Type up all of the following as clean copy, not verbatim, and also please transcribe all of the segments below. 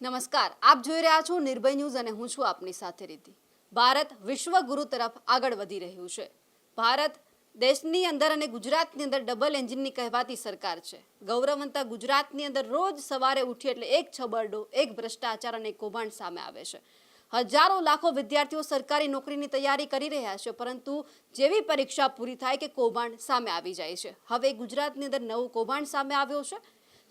નમસ્કાર, આપ જોઈ રહ્યા છો નિર્ભય ન્યૂઝ અને હું છું આપની સાથે રીતિ. ભારત વિશ્વગુરુ તરફ આગળ વધી રહ્યું છે. ભારત દેશની અંદર અને ગુજરાતની અંદર ડબલ એન્જિનની કહેવાતી સરકાર છે. ગૌરવવંતા ગુજરાતની અંદર રોજ સવારે ઉઠી એટલે એક છબરડો, એક ભ્રષ્ટાચાર અને એક કૌભાંડ સામે આવે છે. હજારો લાખો વિદ્યાર્થીઓ સરકારી નોકરીની તૈયારી કરી રહ્યા છે, પરંતુ જેવી પરીક્ષા પૂરી થાય કે કૌભાંડ સામે આવી જાય છે. હવે ગુજરાતની અંદર નવું કૌભાંડ સામે આવ્યો છે.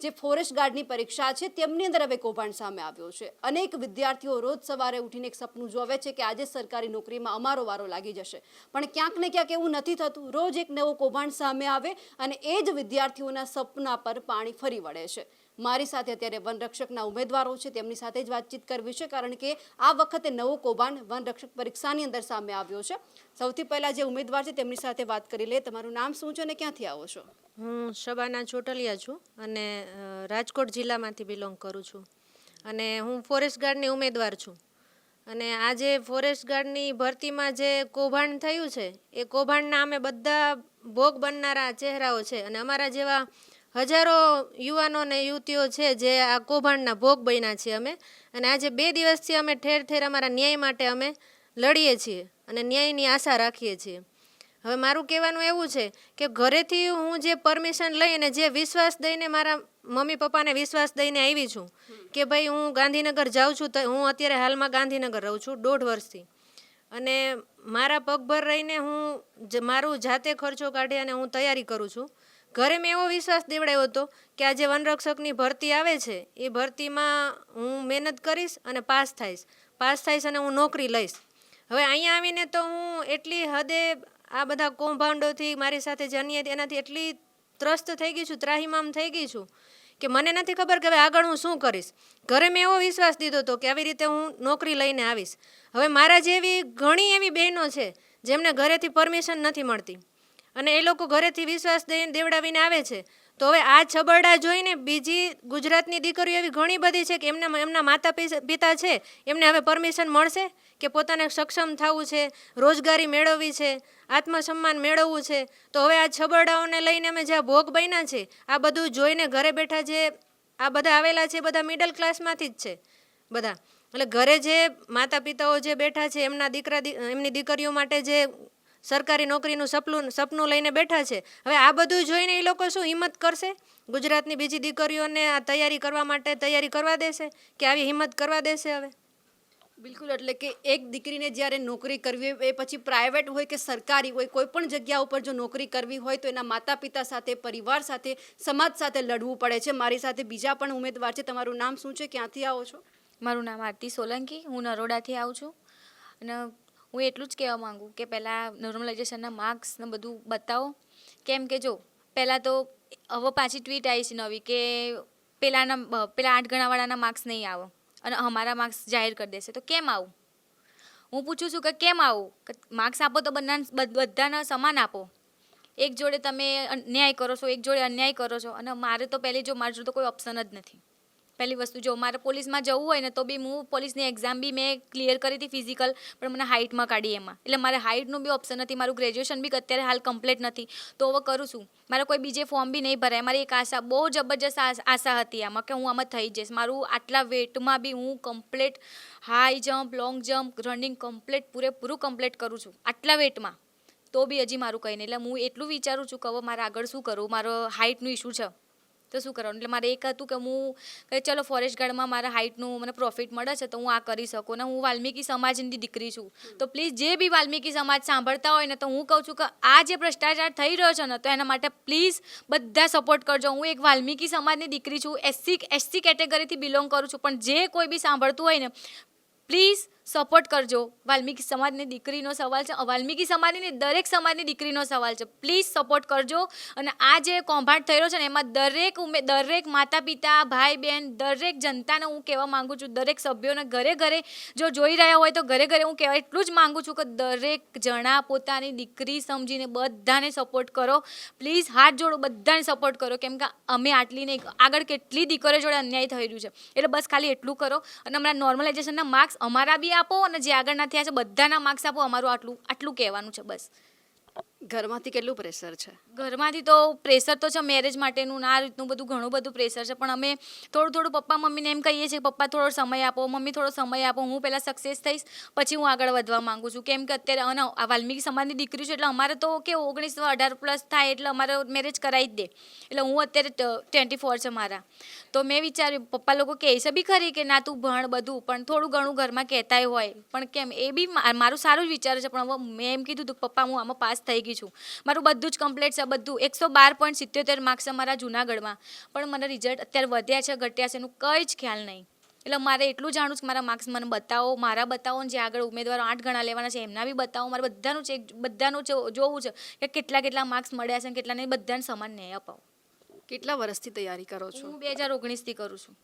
જે ફોરેસ્ટ ગાર્ડની પરીક્ષા છે તેમની અંદર હવે કૌભાંડ સામે આવ્યો છે. અનેક વિદ્યાર્થીઓ રોજ સવારે ઉઠીને એક સપનું જોવે છે કે આજે સરકારી નોકરીમાં અમારો વારો લાગી જશે, પણ ક્યાંક ને ક્યાંક એવું નથી થતું. રોજ એક નવો કૌભાંડ સામે આવે અને એ જ વિદ્યાર્થીઓના સપના પર પાણી ફરી વળે છે. મારી સાથે અત્યારે વનરક્ષકના ઉમેદવારો છે, તેમની સાથે જ વાતચીત કરવી છે, કારણ કે આ વખતે નવો કૌભાંડ વનરક્ષક પરીક્ષાની અંદર સામે આવ્યો છે. સૌથી પહેલા જે ઉમેદવાર છે તેમની સાથે વાત કરી લે. તમારું નામ શું છે અને ક્યાંથી આવો છો? હું શબાના ચોટલિયા છું અને રાજકોટ જિલ્લામાંથી બિલોંગ કરું છું અને હું ફોરેસ્ટ ગાર્ડની ઉમેદવાર છું. અને આજે ફોરેસ્ટ ગાર્ડની ભરતીમાં જે કૌભાંડ થયું છે એ કૌભાંડના અમે બધા ભોગ બનનારા ચહેરાઓ છે અને અમારા જેવા હજારો યુવાનો અને યુવતીઓ છે જે આ કૌભાંડના ભોગ બન્યા છીએ અમે. અને આજે 2 દિવસથી અમે ઠેર ઠેર અમારા ન્યાય માટે અમે લડીએ છીએ અને ન્યાયની આશા રાખીએ છીએ. હવે મારું કહેવાનું એવું છે કે ઘરેથી હું જે પરમિશન લઈને જે વિશ્વાસ દઈને મારા મમ્મી પપ્પાને વિશ્વાસ દઈને આવી છું કે ભાઈ હું ગાંધીનગર જાઉં છું, તો હું અત્યારે હાલમાં ગાંધીનગર રહું છું 1.5 વર્ષથી. અને મારા પગભર રહીને હું મારું જાતે ખર્ચો કાઢી અને હું તૈયારી કરું છું. ઘરે મેં એવો વિશ્વાસ દેવડાવ્યો હતો કે આ જે વનરક્ષકની ભરતી આવે છે એ ભરતીમાં હું મહેનત કરીશ અને પાસ થઈશ અને હું નોકરી લઈશ. હવે અહીંયા આવીને તો હું એટલી હદે આ બધા કૌભાંડોથી મારી સાથે જે અન્યાય એનાથી એટલી ત્રસ્ત થઈ ગઈ છું, ત્રાહિમામ થઈ ગઈ છું કે મને નથી ખબર કે હવે આગળ હું શું કરીશ. ઘરે મેં એવો વિશ્વાસ દીધો હતો કે આવી રીતે હું નોકરી લઈને આવીશ. હવે મારા જેવી ઘણી એવી બહેનો છે જેમને ઘરેથી પરમિશન નથી મળતી અને એ લોકો ઘરેથી વિશ્વાસ દેવડાવીને આવે છે. તો હવે આ છબરડા જોઈને બીજી ગુજરાતની દીકરીઓ એવી ઘણી બધી છે કે એમના માતા પિતા છે એમને હવે પરમિશન મળશે કે પોતાને સક્ષમ થવું છે, રોજગારી મેળવવી છે, આત્મસન્માન મેળવવું છે. તો હવે આ છબરડાઓને લઈને અમે જ્યાં ભોગ બન્યા છે આ બધું જોઈને ઘરે બેઠા જે આ બધા આવેલા છે બધા મિડલ ક્લાસમાંથી જ છે બધા. એટલે ઘરે જે માતા પિતાઓ જે બેઠા છે એમની દીકરીઓ માટે જે સરકારી નોકરીનું સપનું લઈને બેઠા છે, હવે આ બધું જોઈને એ લોકો શું હિંમત કરશે? ગુજરાતની બીજી દીકરીઓને આ તૈયારી કરવા માટે તૈયારી કરવા દેશે કે આવી હિંમત કરવા દેશે? હવે બિલકુલ, એટલે કે એક દીકરીને જ્યારે નોકરી કરવી હોય, એ પછી પ્રાઇવેટ હોય કે સરકારી હોય, કોઈ પણ જગ્યા ઉપર જો નોકરી કરવી હોય તો એના માતા પિતા સાથે, પરિવાર સાથે, સમાજ સાથે લડવું પડે છે. મારી સાથે બીજા પણ ઉમેદવાર છે. તમારું નામ શું છે, ક્યાંથી આવો છો? મારું નામ આરતી સોલંકી, હું નરોડાથી આવું છું. અને હું એટલું જ કહેવા માગું કે પહેલાં નોર્મલાઇઝેશનના માર્ક્સ ને બધું બતાવો. કેમ કે જો પહેલાં તો હવે પાછી ટ્વીટ આવી છે નવી કે પેલા 8 ગણાવાળાના માર્ક્સ નહીં આવે અને અમારા માર્ક્સ જાહેર કરી દેશે. તો કેમ આવું? હું પૂછું છું કે કેમ આવું? માર્ક્સ આપો તો બધાને સમાન આપો. એક જોડે તમે ન્યાય કરો છો, એક જોડે અન્યાય કરો છો. અને મારે તો મારી જોડે તો કોઈ ઓપ્શન જ નથી. પહેલી વસ્તુ, જો મારે પોલીસમાં જવું હોય ને તો બી હું પોલીસની એક્ઝામ બી મેં ક્લિયર કરી હતી ફિઝિકલ, પણ મને હાઇટમાં કાઢી એમાં. એટલે મારે હાઇટનું બી ઓપ્શન નથી. મારું ગ્રેજ્યુએશન બી અત્યારે હાલ કમ્પ્લીટ નથી. તો હવે કરું છું, મારે કોઈ બીજે ફોર્મ બી નહીં ભરાય. મારી એક આશા, બહુ જબરજસ્ત આશા હતી આમાં કે હું આમાં થઈ જઈશ. મારું આટલા વેટમાં બી હું complete high jump, long jump, running complete પૂરેપૂરું કમ્પ્લીટ કરું છું આટલા વેટમાં. તો બી હજી મારું કંઈ નહીં. એટલે હું એટલું વિચારું છું કે હવે મારે આગળ શું કરવું. મારો હાઇટનું ઇસ્યુ છે તો શું કરવાનું. એટલે મારે એક હતું કે હું ચલો ફોરેસ્ટ ગાર્ડમાં મારા હાઇટનું મને પ્રોફિટ મળે છે તો હું આ કરી શકું. ને હું વાલ્મીકી સમાજની દીકરી છું, તો પ્લીઝ જે બી વાલ્મીકી સમાજ સાંભળતા હોય ને, તો હું કહું છું કે આ જે ભ્રષ્ટાચાર થઈ રહ્યો છે ને, તો એના માટે પ્લીઝ બધા સપોર્ટ કરજો. હું એક વાલ્મીકી સમાજની દીકરી છું, એસસી કેટેગરીથી બિલોંગ કરું છું, પણ જે કોઈ બી સાંભળતું હોય ને પ્લીઝ સપોર્ટ કરજો. વાલ્મીકી સમાજની દીકરીનો સવાલ છે, વાલ્મીકી સમાજની દરેક સમાજની દીકરીનો સવાલ છે. પ્લીઝ સપોર્ટ કરજો. અને આ જે કૌભાંડ થઈ રહ્યો છે ને એમાં દરેક માતા પિતા, ભાઈ બહેન, દરેક જનતાને હું કહેવા માગું છું, દરેક સભ્યોને ઘરે જો જોઈ રહ્યા હોય તો ઘરે હું કહેવા એટલું જ માગું છું કે દરેક જણા પોતાની દીકરી સમજીને બધાને સપોર્ટ કરો. પ્લીઝ હાથ જોડો, બધાને સપોર્ટ કરો. કેમ કે અમે આટલી નહીં, આગળ કેટલી દીકરીઓ જોડે અન્યાય થઈ રહ્યું છે. એટલે બસ ખાલી એટલું કરો. અને હમણાં નોર્મલાઇઝેશનના માર્ક્સ અમારા બી આપો અને જે આગળના થયા છે બધાના માર્ક્સ આપો. અમારું આટલું કહેવાનું છે બસ. ઘરમાંથી કેટલું પ્રેશર છે? ઘરમાંથી તો પ્રેશર તો છે મેરેજ માટેનું ને આ રીતનું બધું ઘણું બધું પ્રેશર છે, પણ અમે થોડું પપ્પા મમ્મીને એમ કહીએ છીએ કે પપ્પા થોડો સમય આપો, મમ્મી થોડો સમય આપો, હું પહેલાં સક્સેસ થઈશ પછી હું આગળ વધવા માંગુ છું. કેમ કે અત્યારે આ વાલ્મીકી સમાજની દીકરી છે એટલે અમારે તો કે 19-18+ થાય એટલે અમારે મેરેજ કરાવી જ દે. એટલે હું અત્યારે 24 છે મારા, તો મેં વિચાર્યું પપ્પા લોકો કહે છે બી ખરી કે ના તું ભણ બધું, પણ થોડું ઘણું ઘરમાં કહેતાય હોય, પણ કેમ એ બી મારું સારું જ વિચાર છે. પણ હવે મેં એમ કીધું હતું પપ્પા હું આમાં પાસ થઈ ગઈ છું, મારું બધું જ કમ્પ્લીટ છે, બધું 112.77 માર્ક્સ છે મારા જૂનાગઢમાં, પણ મને રિઝલ્ટ અત્યારે વધ્યા છે ઘટ્યા છે એનું કંઈ જ ખ્યાલ નહીં. એટલે મારે એટલું જાણવું છે મારા માર્ક્સ મને બતાવો, મારા બતાવો ને જે આગળ ઉમેદવારો 8 ગણા લેવાના છે એમના બી બતાવો, મારે બધાનું જોવું છે કે કેટલા માર્ક્સ મળ્યા છે અને કેટલા નહીં, બધાને સમાન ન્યાય અપાવો. કેટલા વર્ષથી તૈયારી કરો છો? હું 2019થી કરું છું.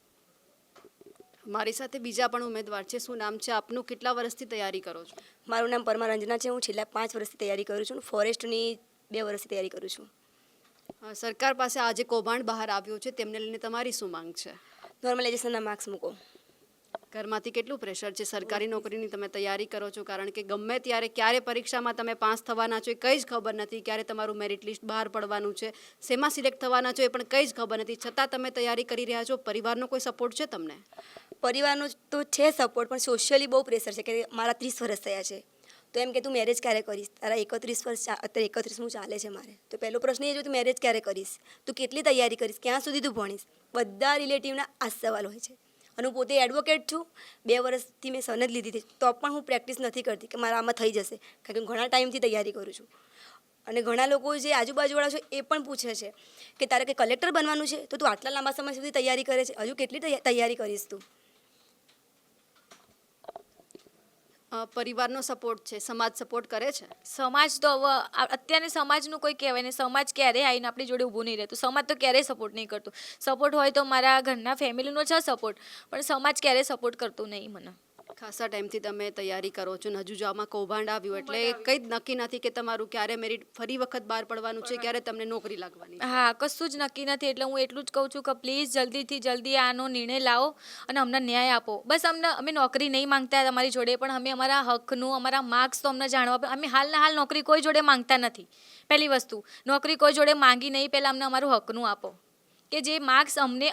મારી સાથે બીજા પણ ઉમેદવાર છે. શું નામ છે આપનું? કેટલા વર્ષથી તૈયારી કરો છો? મારું નામ પરમા રંજના છે. હું છેલ્લા 5 વર્ષથી તૈયારી કરું છું. ફોરેસ્ટની 2 વર્ષથી તૈયારી કરું છું. સરકાર પાસે આજે કૌભાંડ બહાર આવ્યું છે, તેમને લઈને તમારી શું માંગ છે? નોર્મલાઇઝેશનના માર્ક્સ મૂકો. ઘરમાંથી કેટલું પ્રેશર છે? સરકારી નોકરીની તમે તૈયારી કરો છો, કારણ કે ગમે ત્યારે ક્યારે પરીક્ષામાં તમે પાસ થવાના છો એ કંઈ જ ખબર નથી, ક્યારે તમારું મેરિટ લિસ્ટ બહાર પડવાનું છે, શેમાં સિલેક્ટ થવાના છો એ પણ કંઈ જ ખબર નથી, છતાં તમે તૈયારી કરી રહ્યા છો. પરિવારનો કોઈ સપોર્ટ છે તમને? પરિવારનો તો છે સપોર્ટ, પણ સોશિયલી બહુ પ્રેશર છે કે મારા 30 વર્ષ થયા છે, તો એમ કે તું મેરેજ ક્યારે કરીશ? તારા 31 વર્ષ અત્યારે 31મું ચાલે છે મારે, તો પહેલો પ્રશ્ન એ છે તું મેરેજ ક્યારે કરીશ, તું કેટલી તૈયારી કરીશ, ક્યાં સુધી તું ભણીશ? બધા રિલેટિવના આ સવાલ હોય છે. અને હું પોતે એડવોકેટ છું, 2 વર્ષથી મેં સનદ લીધી હતી, તો પણ હું પ્રેક્ટિસ નથી કરતી કે મારા આમાં થઈ જશે, કારણ કે ઘણા ટાઈમથી તૈયારી કરું છું. અને ઘણા લોકો જે આજુબાજુવાળા છે એ પણ પૂછે છે કે તારે કે કલેક્ટર બનવાનું છે તો તું આટલા લાંબા સમય સુધી તૈયારી કરે છે, હજુ કેટલી તૈયારી કરીશ તું? પરિવારનો સપોર્ટ છે, સમાજ સપોર્ટ કરે છે? સમાજ તો હવે અત્યારે સમાજનું કોઈ કહેવાય નહીં, સમાજ ક્યારેય આવીને આપણી જોડે ઊભું નહીં રહેતું, સમાજ તો ક્યારેય સપોર્ટ નહીં કરતું. સપોર્ટ હોય તો મારા ઘરના ફેમિલીનો છે સપોર્ટ, પણ સમાજ ક્યારેય સપોર્ટ કરતું નહીં મને. ખાસા ટાઈમથી તમે તૈયારી કરો છો ને હજુ જો આમાં કૌભાંડ આવ્યું એટલે કંઈ જ નક્કી નથી કે તમારું ક્યારે મેરિટ ફરી વખત બહાર પડવાનું છે, ક્યારે તમને નોકરી લાગવાની છે. હા, કશું જ નક્કી નથી. એટલે હું એટલું જ કહું છું કે પ્લીઝ જલ્દીથી જલ્દી આનો નિર્ણય લાવો અને અમને ન્યાય આપો. બસ અમે નોકરી નહીં માંગતા તમારી જોડે, પણ અમે અમારા હકનું, અમારા માર્ક્સ તો અમને જાણવા, અમે હાલના હાલ નોકરી કોઈ જોડે માંગતા નથી. પહેલી વસ્તુ, નોકરી કોઈ જોડે માંગી નહીં, પહેલાં અમને અમારું હકનું આપો કે જે માર્ક્સ અમે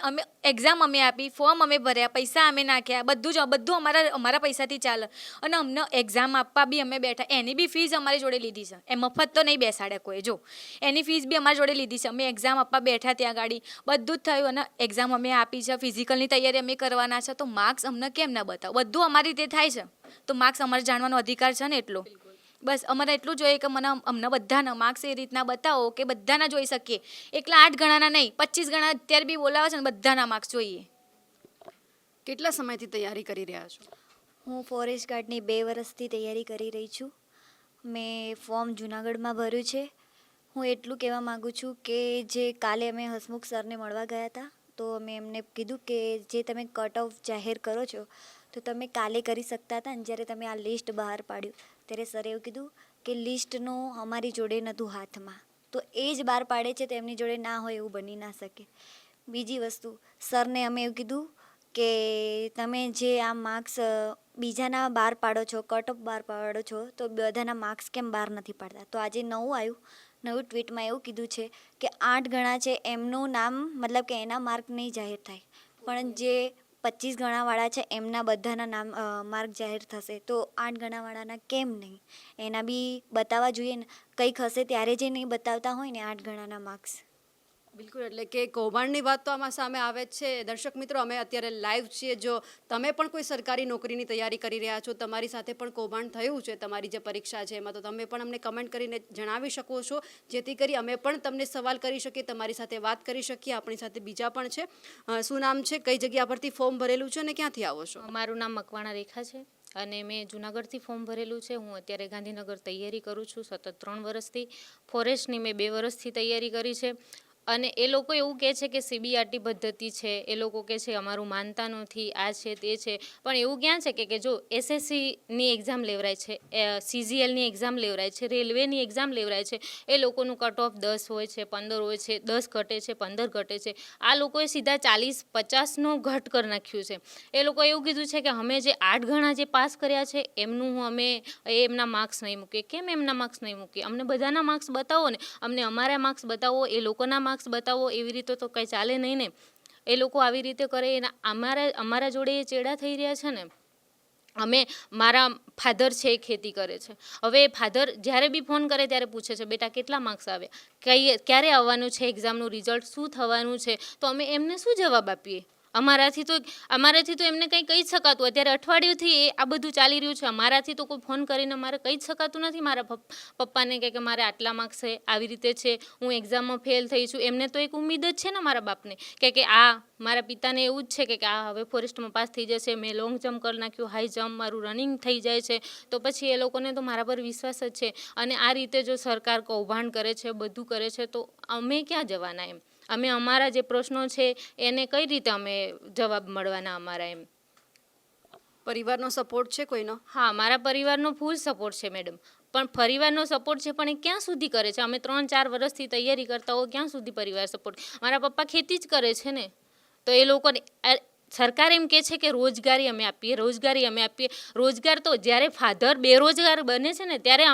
એક્ઝામ અમે આપી, ફોર્મ અમે ભર્યા, પૈસા અમે નાખ્યા, બધું અમારા પૈસાથી ચાલે, અને અમને એક્ઝામ આપવા બી અમે બેઠા, એની બી ફીસ અમારી જોડે લીધી છે. એ મફત તો નહીં બેસાડે કોઈ, જો એની ફીસ બી અમારી જોડે લીધી છે. અમે એક્ઝામ આપવા બેઠા ત્યાં ગાડી, બધું જ થયું અને એક્ઝામ અમે આપી છે, ફિઝિકલની તૈયારી અમે કરવાના છે, તો માર્ક્સ અમને કેમ ના બતાવો? બધું અમારી રીતે થાય છે, તો માર્ક્સ અમારે જાણવાનો અધિકાર છે ને એટલો. બસ અમારે એટલું જોઈએ કે અમને બધાના માર્ક્સ એ રીતના બતાવો કે બધાના જોઈ શકીએ, એકલા 8 ગણાના નહીં, 25 ગણા અત્યારે બી બોલાવે છે ને, બધાના માર્ક્સ જોઈએ. કેટલા સમયથી તૈયારી કરી રહ્યા છો? હું ફોરેસ્ટ ગાર્ડની 2 વર્ષથી તૈયારી કરી રહી છું. મેં ફોર્મ જુનાગઢમાં ભર્યું છે. હું એટલું કહેવા માગું છું કે જે કાલે અમે હસમુખ સરને મળવા ગયા હતા, તો અમે એમને કીધું કે જે તમે કટ ઓફ જાહેર કરો છો તો તમે કાલે કરી શકતા હતા, અને જ્યારે તમે આ લિસ્ટ બહાર પાડ્યું ત્યારે સરે એવું કીધું કે લિસ્ટનું અમારી જોડે નહોતું હાથમાં, તો એ જ બહાર પાડે છે તો એમની જોડે ના હોય એવું બની ના શકે. બીજી વસ્તુ, સરને અમે એવું કીધું કે તમે જે આ માર્ક્સ બીજાના બહાર પાડો છો, કટ ઓફ બહાર પાડો છો, તો બધાના માર્ક્સ કેમ બહાર નથી પાડતા? તો આજે નવું ટ્વીટમાં એવું કીધું છે કે 8 ગણા છે એમનું નામ, મતલબ કે એના માર્ક નહીં જાહેર થાય, પણ જે 25 ગણાવાળા છે એમના બધાના નામ માર્ક જાહેર થશે, તો 8 ગણાવાળાના કેમ નહીં? એના બી બતાવવા જોઈએ ને, કંઈક હશે ત્યારે જે નહીં બતાવતા હોય ને 8 ગણાના માર્ક્સ. બિલકુલ, એટલે કે કૌભાંડની વાત તો આમાં સામે આવે જ છે. દર્શક મિત્રો, અમે અત્યારે લાઈવ છીએ. જો તમે પણ કોઈ સરકારી નોકરીની તૈયારી કરી રહ્યા છો, તમારી સાથે પણ કૌભાંડ થયું છે તમારી જે પરીક્ષા છે એમાં, તો તમે પણ અમને કમેન્ટ કરીને જણાવી શકો છો, જેથી કરી અમે પણ તમને સવાલ કરી શકીએ, તમારી સાથે વાત કરી શકીએ. આપણી સાથે બીજા પણ છે. શું નામ છે, કઈ જગ્યા પરથી ફોર્મ ભરેલું છે અને ક્યાંથી આવો છો? મારું નામ મકવાણા રેખા છે અને મેં જુનાગઢથી ફોર્મ ભરેલું છે. હું અત્યારે ગાંધીનગર તૈયારી કરું છું સતત 3 વર્ષથી. ફોરેસ્ટની મેં 2 વર્ષથી તૈયારી કરી છે. અને એ લોકો એવું કહે છે કે સીબીઆરટી પદ્ધતિ છે, એ લોકો કહે છે અમારું માનતા નથી, આ છે તે છે, પણ એવું ક્યાં છે કે જો એસએસસીની એક્ઝામ લેવરાય છે, સીજીએલની એક્ઝામ લેવરાય છે, રેલવેની એક્ઝામ લેવરાય છે, એ લોકોનું કટ ઓફ 10 હોય છે, 15 હોય છે, 10 ઘટે છે, 15 ઘટે છે. આ લોકોએ સીધા 40-50નો ઘટ કરી નાખ્યું છે. એ લોકોએ એવું કીધું છે કે અમે જે 8 ગણા જે પાસ કર્યા છે એમનું અમે એમના માર્ક્સ નહીં મૂકીએ. કેમ એમના માર્ક્સ નહીં મૂકીએ? અમને બધાના માર્ક્સ બતાવો ને, અમને અમારા માર્ક્સ બતાવો, એ લોકોના માર્ક્સ બતાવો. એવી રીતે તો કંઈ ચાલે નહીં ને. એ લોકો આવી રીતે કરે એના અમારા જોડે એ ચેડા થઈ રહ્યા છે ને. મારા ફાધર છે એ ખેતી કરે છે. હવે ફાધર જ્યારે બી ફોન કરે ત્યારે પૂછે છે બેટા કેટલા માર્ક્સ આવ્યા, ક્યારે આવવાનું છે એક્ઝામનું રિઝલ્ટ, શું થવાનું છે? તો અમે એમને શું જવાબ આપીએ? અમારાથી તો એમને કંઈ કહી જ શકાતું. અત્યારે અઠવાડિયુંથી આ બધું ચાલી રહ્યું છે. અમારાથી તો કોઈ ફોન કરીને મારે કહી જ શકાતું નથી મારા પપ્પાને કે મારે આટલા માર્ક્સ છે, આવી રીતે છે, હું એક્ઝામમાં ફેલ થઈ છું. એમને તો એક ઉમ્મીદ જ છે ને મારા બાપને કે આ મારા પિતાને એવું જ છે કે આ હવે ફોરેસ્ટમાં પાસ થઈ જશે, મેં લોંગ જમ્પ કરી નાખ્યું, હાઈ જમ્પ મારું રનિંગ થઈ જાય છે, તો પછી એ લોકોને તો મારા પર વિશ્વાસ જ છે. અને આ રીતે જો સરકાર કૌભાંડ કરે છે, બધું કરે છે, તો અમે ક્યાં જવાના એમ? અમે અમારા જે પ્રશ્નો છે એને કઈ રીતે અમે જવાબ મળવાના અમારા એમ? પરિવારનો સપોર્ટ છે કોઈનો? હા, મારા પરિવારનો ફૂલ સપોર્ટ છે મેડમ. પણ પરિવારનો સપોર્ટ છે પણ એ ક્યાં સુધી કરે છે? અમે 3-4 વર્ષથી તૈયારી કરતા હો, ક્યાં સુધી પરિવાર સપોર્ટ? મારા પપ્પા ખેતી જ કરે છે ને, તો એ લોકોને સરકાર એમ કહે છે કે રોજગારી અમે આપીએ. રોજગાર તો જ્યારે ફાધર બેરોજગાર બને છે ને ત્યારે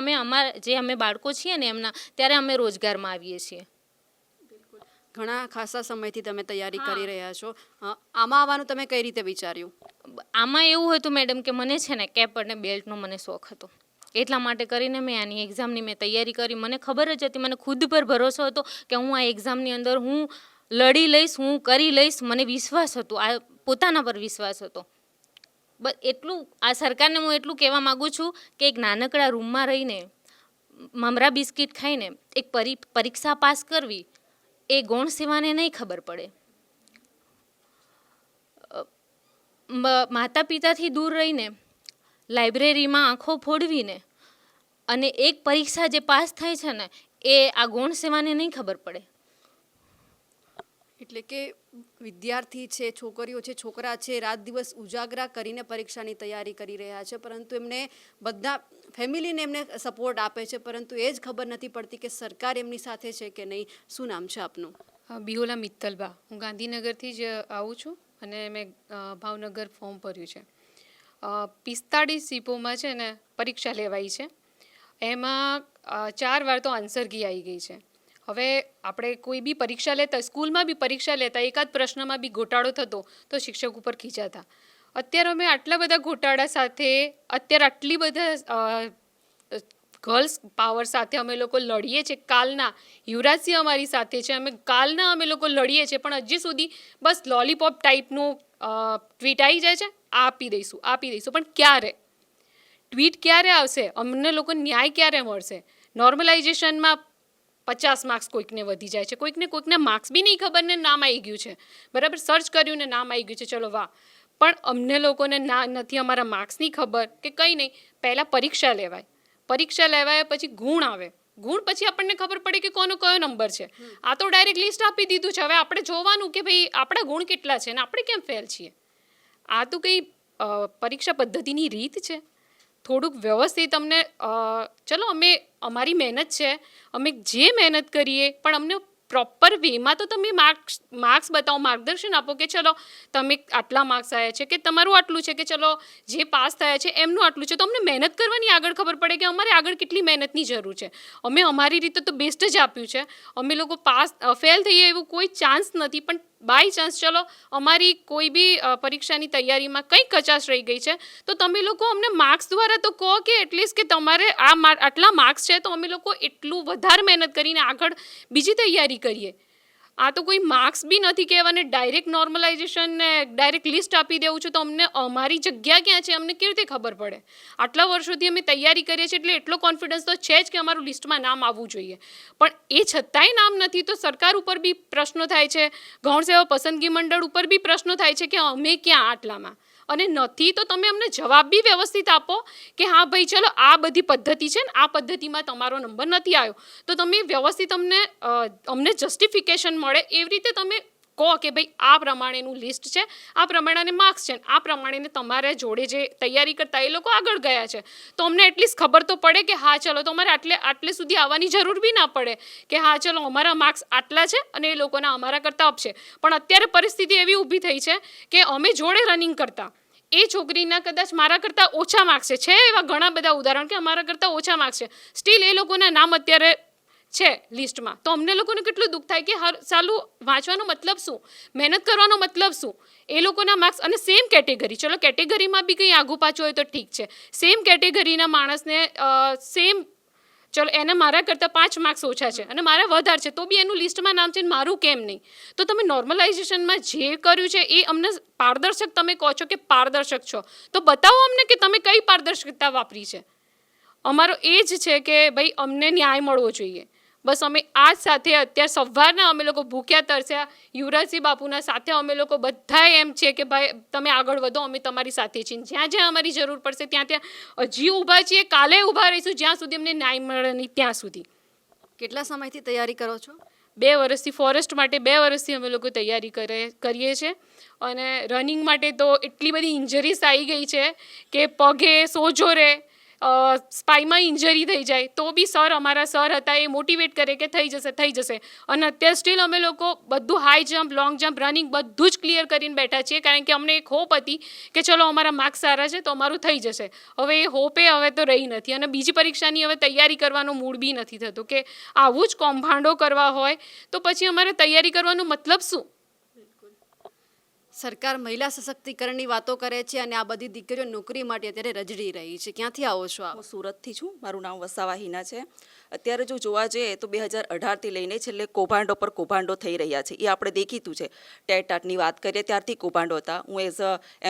અમે બાળકો છીએ ને એમના, ત્યારે અમે રોજગારમાં આવીએ છીએ. ઘણા ખાસા સમયથી તમે તૈયારી કરી રહ્યા છો. આમાં આવવાનું તમે કઈ રીતે વિચાર્યું? આમાં એવું હતું મેડમ કે મને છે ને કેપ અને બેલ્ટનો મને શોખ હતો, એટલા માટે કરીને મેં આની એક્ઝામની મેં તૈયારી કરી. મને ખબર જ હતી, મને ખુદ પર ભરોસો હતો કે હું આ એક્ઝામની અંદર હું લડી લઈશ, હું કરી લઈશ. મને વિશ્વાસ હતો, આ પોતાના પર વિશ્વાસ હતો. બસ એટલું આ સરકારને હું એટલું કહેવા માગું છું કે એક નાનકડા રૂમમાં રહીને મમરા બિસ્કિટ ખાઈને એક પરીક્ષા પાસ કરવી એ ગૌણ સેવાને નહીં ખબર પડે. માતા પિતાથી દૂર રહીને લાઇબ્રેરીમાં આંખો ફોડવીને અને એક પરીક્ષા જે પાસ થાય છે ને એ આ ગૌણ સેવાને નહીં ખબર પડે. એટલે કે વિદ્યાર્થી છે, છોકરીઓ છે, છોકરા છે, રાત દિવસ ઉજાગરા કરીને પરીક્ષાની તૈયારી કરી રહ્યા છે, પરંતુ એમને બધા ફેમિલીને એમને સપોર્ટ આપે છે, પરંતુ એ જ ખબર નથી પડતી કે સરકાર એમની સાથે છે કે નહીં. શું નામ છે આપનું? બિહોલા મિત્તલબા. હું ગાંધીનગરથી જ આવું છું અને મેં ભાવનગર ફોર્મ ભર્યું છે. 45 સીપોમાં છે ને પરીક્ષા લેવાઈ છે. એમાં 4 વાર તો આન્સર કી આવી ગઈ છે. હવે આપણે કોઈ બી પરીક્ષા લેતા, સ્કૂલમાં બી પરીક્ષા લેતા, એકાદ પ્રશ્નમાં બી ઘોટાળો થતો તો શિક્ષક ઉપર ખીજાતા. અત્યારે અમે આટલા બધા ઘોટાળા સાથે, અત્યારે આટલી બધા ગર્લ્સ પાવર સાથે અમે લોકો લડીએ છીએ. કાલના યુવરાજસિંહ અમારી સાથે છે, અમે લોકો લડીએ છીએ, પણ હજી સુધી બસ લોલીપોપ ટાઈપનું ટ્વીટ આવી જાય છે, આપી દઈશું. પણ ક્યારે ટ્વીટ ક્યારે આવશે? અમને લોકો ન્યાય ક્યારે મળશે? નોર્મલાઇઝેશનમાં 50 માર્ક્સ કોઈકને વધી જાય છે, કોઈકને માર્ક્સ બી નહીં ખબર ને નામ આવી ગયું છે, બરાબર, સર્ચ કર્યું ને નામ આવી ગયું છે, ચલો વાહ. પણ અમને લોકોને નથી અમારા માર્ક્સની ખબર કે કંઈ નહીં. પહેલાં પરીક્ષા લેવાય પછી ગુણ આવે, ગુણ પછી આપણને ખબર પડે કે કોનો કયો નંબર છે. આ તો ડાયરેક્ટ લિસ્ટ આપી દીધું છે. હવે આપણે જોવાનું કે ભાઈ આપણા ગુણ કેટલા છે ને આપણે કેમ ફેલ છીએ. આ તો કંઈ પરીક્ષા પદ્ધતિની રીત છે? થોડુંક વ્યવસ્થિત અમને ચલો અમારી મહેનત છે, અમે જે મહેનત કરીએ પણ અમને પ્રોપર વેમાં તો તમે માર્ક્સ બતાવો, માર્ગદર્શન આપો કે ચલો તમે આટલા માર્ક્સ આવ્યા છે, કે તમારું આટલું છે, કે ચલો જે પાસ થયા છે એમનું આટલું છે, તો અમને મહેનત કરવાની આગળ ખબર પડે કે અમારે આગળ કેટલી મહેનતની જરૂર છે. અમે અમારી રીતે તો બેસ્ટ જ આપ્યું છે. અમે લોકો ફેલ થઈએ એવું કોઈ ચાન્સ નથી, પણ બાય ચાન્સ ચલો અમારી કોઈ બી પરીક્ષાની તૈયારીમાં કંઈ કચાશ રહી ગઈ છે તો તમે લોકો અમને માર્ક્સ દ્વારા તો કહો કે એટલીસ્ટ કે તમારે આટલા માર્ક્સ છે તો અમે લોકો એટલું વધારે મહેનત કરીને આગળ બીજી તૈયારી કરીએ. આ તો કોઈ માર્ક્સ બી નથી કહેવાને, ડાયરેક્ટ નોર્મલાઇઝેશન ને ડાયરેક્ટ લિસ્ટ આપી દેવું છું, તો અમને અમારી જગ્યા ક્યાં છે અમને કેવી રીતે ખબર પડે? આટલા વર્ષોથી અમે તૈયારી કરીએ છીએ એટલે એટલો કોન્ફિડન્સ તો છે જ કે અમારું લિસ્ટમાં નામ આવવું જોઈએ, પણ એ છતાંય નામ નથી તો સરકાર ઉપર બી પ્રશ્નો થાય છે, ગૌણ સેવા પસંદગી મંડળ ઉપર બી પ્રશ્નો થાય છે કે અમે ક્યાં આટલામાં. અને નથી તો તમે અમને જવાબ બી વ્યવસ્થિત આપો કે હા ભાઈ ચલો આ બધી પદ્ધતિ છે ને આ પદ્ધતિમાં તમારો નંબર નથી આવ્યો, તો તમે વ્યવસ્થિત અમને જસ્ટિફિકેશન મળે એવી રીતે તમે કહો કે ભાઈ આ પ્રમાણેનું લિસ્ટ છે, આ પ્રમાણે માર્ક્સ છે, આ પ્રમાણે તમારા જોડે જે તૈયારી કરતા એ લોકો આગળ ગયા છે, તો અમને એટલીસ્ટ ખબર તો પડે કે હા ચલો તમારે આટલે સુધી આવવાની જરૂર બી ના પડે કે હા ચલો અમારા માર્ક્સ આટલા છે અને એ લોકોના અમારા કરતાં અપ છે. પણ અત્યારે પરિસ્થિતિ એવી ઊભી થઈ છે કે અમે જોડે રનિંગ કરતા એ છોકરીના કદાચ મારા કરતાં ઓછા માર્ક્સ છે એવા ઘણા બધા ઉદાહરણ કે અમારા કરતાં ઓછા માર્ક્સ છે, સ્ટીલ એ લોકોના નામ અત્યારે છે લિસ્ટમાં, તો અમને લોકોને કેટલું દુઃખ થાય કે સાલું વાંચવાનો મતલબ શું, મહેનત કરવાનો મતલબ શું, એ લોકોના માર્ક્સ અને સેમ કેટેગરી, ચલો કેટેગરીમાં બી કંઈ આગુ પાછું હોય તો ઠીક છે, સેમ કેટેગરીના માણસને સેમ ચલો એને મારા કરતાં 5 માર્ક્સ ઓછા છે અને મારા વધારે છે તો બી એનું લિસ્ટમાં નામ છે ને મારું કેમ નહીં? તો તમે નોર્મલાઇઝેશનમાં જે કર્યું છે એ અમને પારદર્શક, તમે કહો છો કે પારદર્શક છો તો બતાવો અમને કે તમે કઈ પારદર્શકતા વાપરી છે. અમારો એ જ છે કે ભાઈ અમને ન્યાય મળવો જોઈએ. બસ અમે આ જ સાથે અત્યારે સવારના અમે લોકો ભૂખ્યા તરસ્યા યુવરાજસિંહ બાપુના સાથે અમે લોકો બધા એમ છે કે ભાઈ તમે આગળ વધો, અમે તમારી સાથે છીએ, જ્યાં જ્યાં અમારી જરૂર પડશે ત્યાં હજી ઊભા છીએ, કાલે ઊભા રહીશું જ્યાં સુધી અમને ન્યાય મળે નહીં ત્યાં સુધી. કેટલા સમયથી તૈયારી કરો છો? 2 વર્ષથી ફોરેસ્ટ માટે 2 વર્ષથી અમે લોકો તૈયારી કરીએ છીએ અને રનિંગ માટે તો એટલી બધી ઇન્જરીઝ આવી ગઈ છે કે પગે સોજો રહે, સ્પાઈમાં ઇન્જરી થઈ જાય તો બી અમારા સર હતા એ મોટિવેટ કરે કે થઈ જશે અને અત્યારે સ્ટીલ અમે લોકો બધું high jump, long jump, running બધું જ ક્લિયર કરીને બેઠા છીએ કારણ કે અમને એક હોપ હતી કે ચલો અમારા માર્ક્સ સારા છે તો અમારું થઈ જશે. હવે એ હોપે હવે તો રહી નથી અને બીજી પરીક્ષાની હવે તૈયારી કરવાનો મૂડ બી નથી થતો કે આવું જ કૌભાંડો કરવા હોય તો પછી અમારે તૈયારી કરવાનો મતલબ શું? સરકાર મહિલા સશક્તિકરણની વાતો કરે છે અને આ બધી દીકરીઓ નોકરી માટે અત્યારે રજડી રહી છે. ક્યાંથી આવો છો આપ? હું સુરતથી છું, મારું નામ વસાવા હિના છે. અત્યારે જો જોવા જઈએ તો 2018થી લઈને છેલ્લે કૌભાંડો પર કૌભાંડો થઈ રહ્યા છે, એ આપણે દેખીતું છે. ટેટની વાત કરીએ ત્યારથી કૌભાંડો હતા. હું એઝ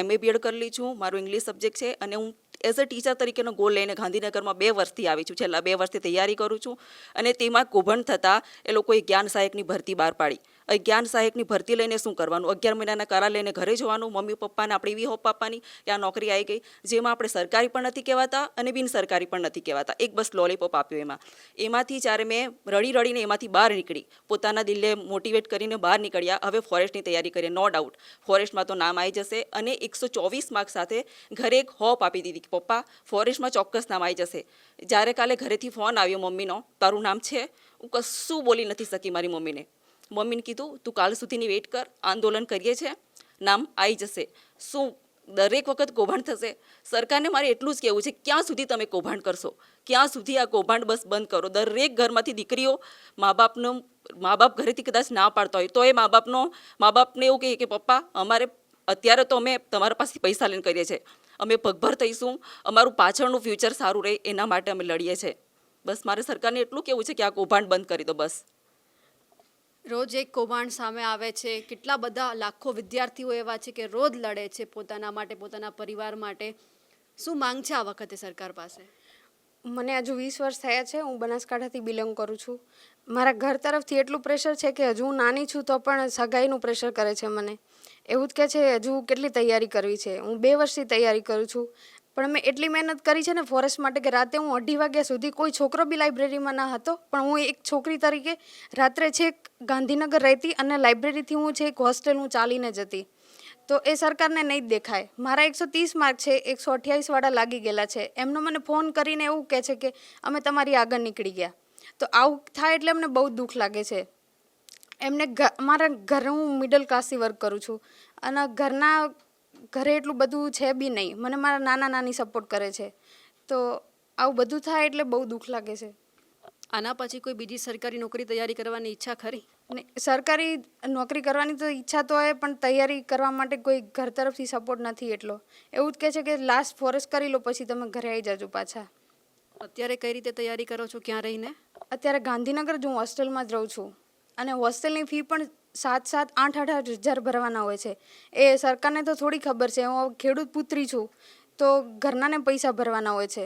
MA BEd કરેલી છું, મારું ઇંગ્લિશ સબ્જેક્ટ છે અને હું એઝ અ ટીચર તરીકેનો ગોલ લઈને ગાંધીનગરમાં 2 વર્ષથી આવી છું, છેલ્લા 2 વર્ષથી તૈયારી કરું છું અને તેમાં કૌભાંડ થતાં એ લોકોએ જ્ઞાન સહાયકની ભરતી બહાર પાડી. જ્ઞાન સહાયકની ભરતી લઈને શું કરવાનું? 11 મહિનાના કરાર લઈને ઘરે જવાનું, મમ્મી પપ્પાને આપણે એવી હોપ આપવાની કે આ નોકરી આવી ગઈ, જેમાં આપણે સરકારી પણ નથી કહેવાતા અને બિન સરકારી પણ નથી કહેવાતા, એક બસ લોલીપોપ આપ્યો. એમાંથી જ્યારે મેં રડીને એમાંથી બહાર નીકળી, પોતાના દિલે મોટિવેટ કરીને બહાર નીકળ્યા. હવે ફોરેસ્ટની તૈયારી કરીએ, નો ડાઉટ ફોરેસ્ટમાં તો નામ આવી જશે અને 124 માર્ક્સ સાથે ઘરે એક હોપ આપી દીધી કે પપ્પા ફોરેસ્ટમાં ચોક્કસ નામ આવી જશે. જ્યારે કાલે ઘરેથી ફોન આવ્યો મમ્મીનો, તારું નામ છે, હું કશું બોલી નથી શકી મારી મમ્મીને. મમ્મીને કીધું તું કાલ સુધીની વેઇટ કર, આંદોલન કરીએ છીએ, નામ આવી જશે. શું દરેક વખત કૌભાંડ થશે? સરકારને મારે એટલું જ કહેવું છે, ક્યાં સુધી તમે કૌભાંડ કરશો? ક્યાં સુધી આ કૌભાંડ બસ બંધ કરો? દરેક ઘરમાંથી દીકરીઓ મા બાપ ઘરેથી કદાચ ના પાડતા હોય તો એ મા બાપને એવું કહે કે પપ્પા અમારે અત્યારે તો અમે તમારા પાસે પૈસા લઈને કરીએ છીએ, અમે પગભર થઈશું, અમારું પાછળનું ફ્યુચર સારું રહે એના માટે અમે લડીએ છીએ. બસ મારે સરકારને એટલું કહેવું છે કે આ કૌભાંડ બંધ કરી દો બસ. રોજ એક કૌભાંડ સામે આવે છે, કેટલા બધા લાખો વિદ્યાર્થીઓ એવા છે કે રોજ લડે છે પોતાના માટે, પોતાના પરિવાર માટે. શું માંગ છે આ વખતે સરકાર પાસે? મને હજુ 20 વર્ષ થયા છે, હું બનાસકાંઠાથી બિલોંગ કરું છું. મારા ઘર તરફથી એટલું પ્રેશર છે કે હજુ હું નાની છું તો પણ સગાઈનું પ્રેશર કરે છે મને. એવું જ કહે છે હજુ કેટલી તૈયારી કરવી છે. હું 2 વર્ષથી તૈયારી કરું છું પણ મેં એટલી મહેનત કરી છે ને ફોરેસ્ટ માટે કે રાતે હું 2:30 વાગ્યા સુધી, કોઈ છોકરો બી લાઇબ્રેરીમાં ના હતો પણ હું એક છોકરી તરીકે રાત્રે છેક ગાંધીનગર રહેતી અને લાઇબ્રેરીથી હું છેક હોસ્ટેલ હું ચાલીને જતી. તો એ સરકારને નહીં જ દેખાય. મારા 130 માર્ક છે, 128 વાળા લાગી ગયેલા છે. એમનો મને ફોન કરીને એવું કહે છે કે અમે તમારી આગળ નીકળી ગયા. તો આવું થાય એટલે અમને બહુ દુઃખ લાગે છે. એમને મારા ઘરે હું મિડલ ક્લાસથી વર્ક કરું છું અને ઘરે એટલું બધું છે બી નહીં. મને મારા નાની સપોર્ટ કરે છે. તો આવું બધું થાય એટલે બહુ દુઃખ લાગે છે. આના પછી કોઈ બીજી સરકારી નોકરી તૈયારી કરવાની ઈચ્છા ખરી? ને સરકારી નોકરી કરવાની તો ઈચ્છા તો હોય પણ તૈયારી કરવા માટે કોઈ ઘર તરફથી સપોર્ટ નથી એટલો. એવું જ કહે છે કે લાસ્ટ ફોરેસ્ટ કરી લો પછી તમે ઘરે આવી જાજો પાછા. અત્યારે કઈ રીતે તૈયારી કરો છો, ક્યાં રહીને? અત્યારે ગાંધીનગર જ હું હોસ્ટેલમાં જ રહું છું અને હોસ્ટેલની ફી પણ 7-8 હજાર ભરવાના હોય છે. એ સરકારને તો થોડી ખબર છે. હું ખેડૂત પુત્રી છું તો ઘરનાને પૈસા ભરવાના હોય છે.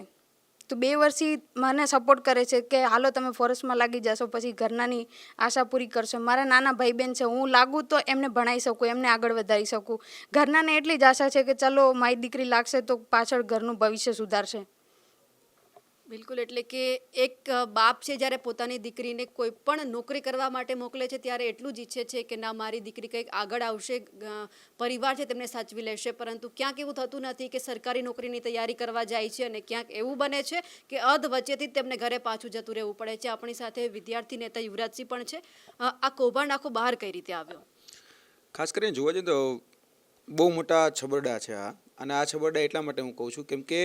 તો 2 વર્ષથી મને સપોર્ટ કરે છે કે હાલો તમે ફોરેસ્ટમાં લાગી જશો, પછી ઘરનાની આશા પૂરી કરશો. મારા નાના ભાઈ બહેન છે, હું લાગું તો એમને ભણાવી શકું, એમને આગળ વધારી શકું. ઘરનાને એટલી જ આશા છે કે ચલો મારી દીકરી લાગશે તો પાછળ ઘરનું ભવિષ્ય સુધારશે. બિલકુલ, એટલે કે એક બાપ છે જ્યારે પોતાની દીકરીને કોઈ પણ નોકરી કરવા માટે મોકલે છે ત્યારે એટલું જ ઈચ્છે છે કે ના, મારી દીકરી કંઈક આગળ આવશે, પરિવાર છે તેમને સાચવી લેશે. પરંતુ ક્યાંક એવું થતું નથી કે સરકારી નોકરીની તૈયારી કરવા જાય છે અને ક્યાંક એવું બને છે કે અધ વચ્ચેથી જ તેમને ઘરે પાછું જતું રહેવું પડે છે. આપણી સાથે વિદ્યાર્થી નેતા યુવરાજસિંહ પણ છે. આ કૌભાંડ આખો બહાર કઈ રીતે આવ્યો? ખાસ કરીને જોવા જઈએ તો બહુ મોટા છબરડા છે આ, અને આ છબરડા એટલા માટે હું કહું છું કેમ કે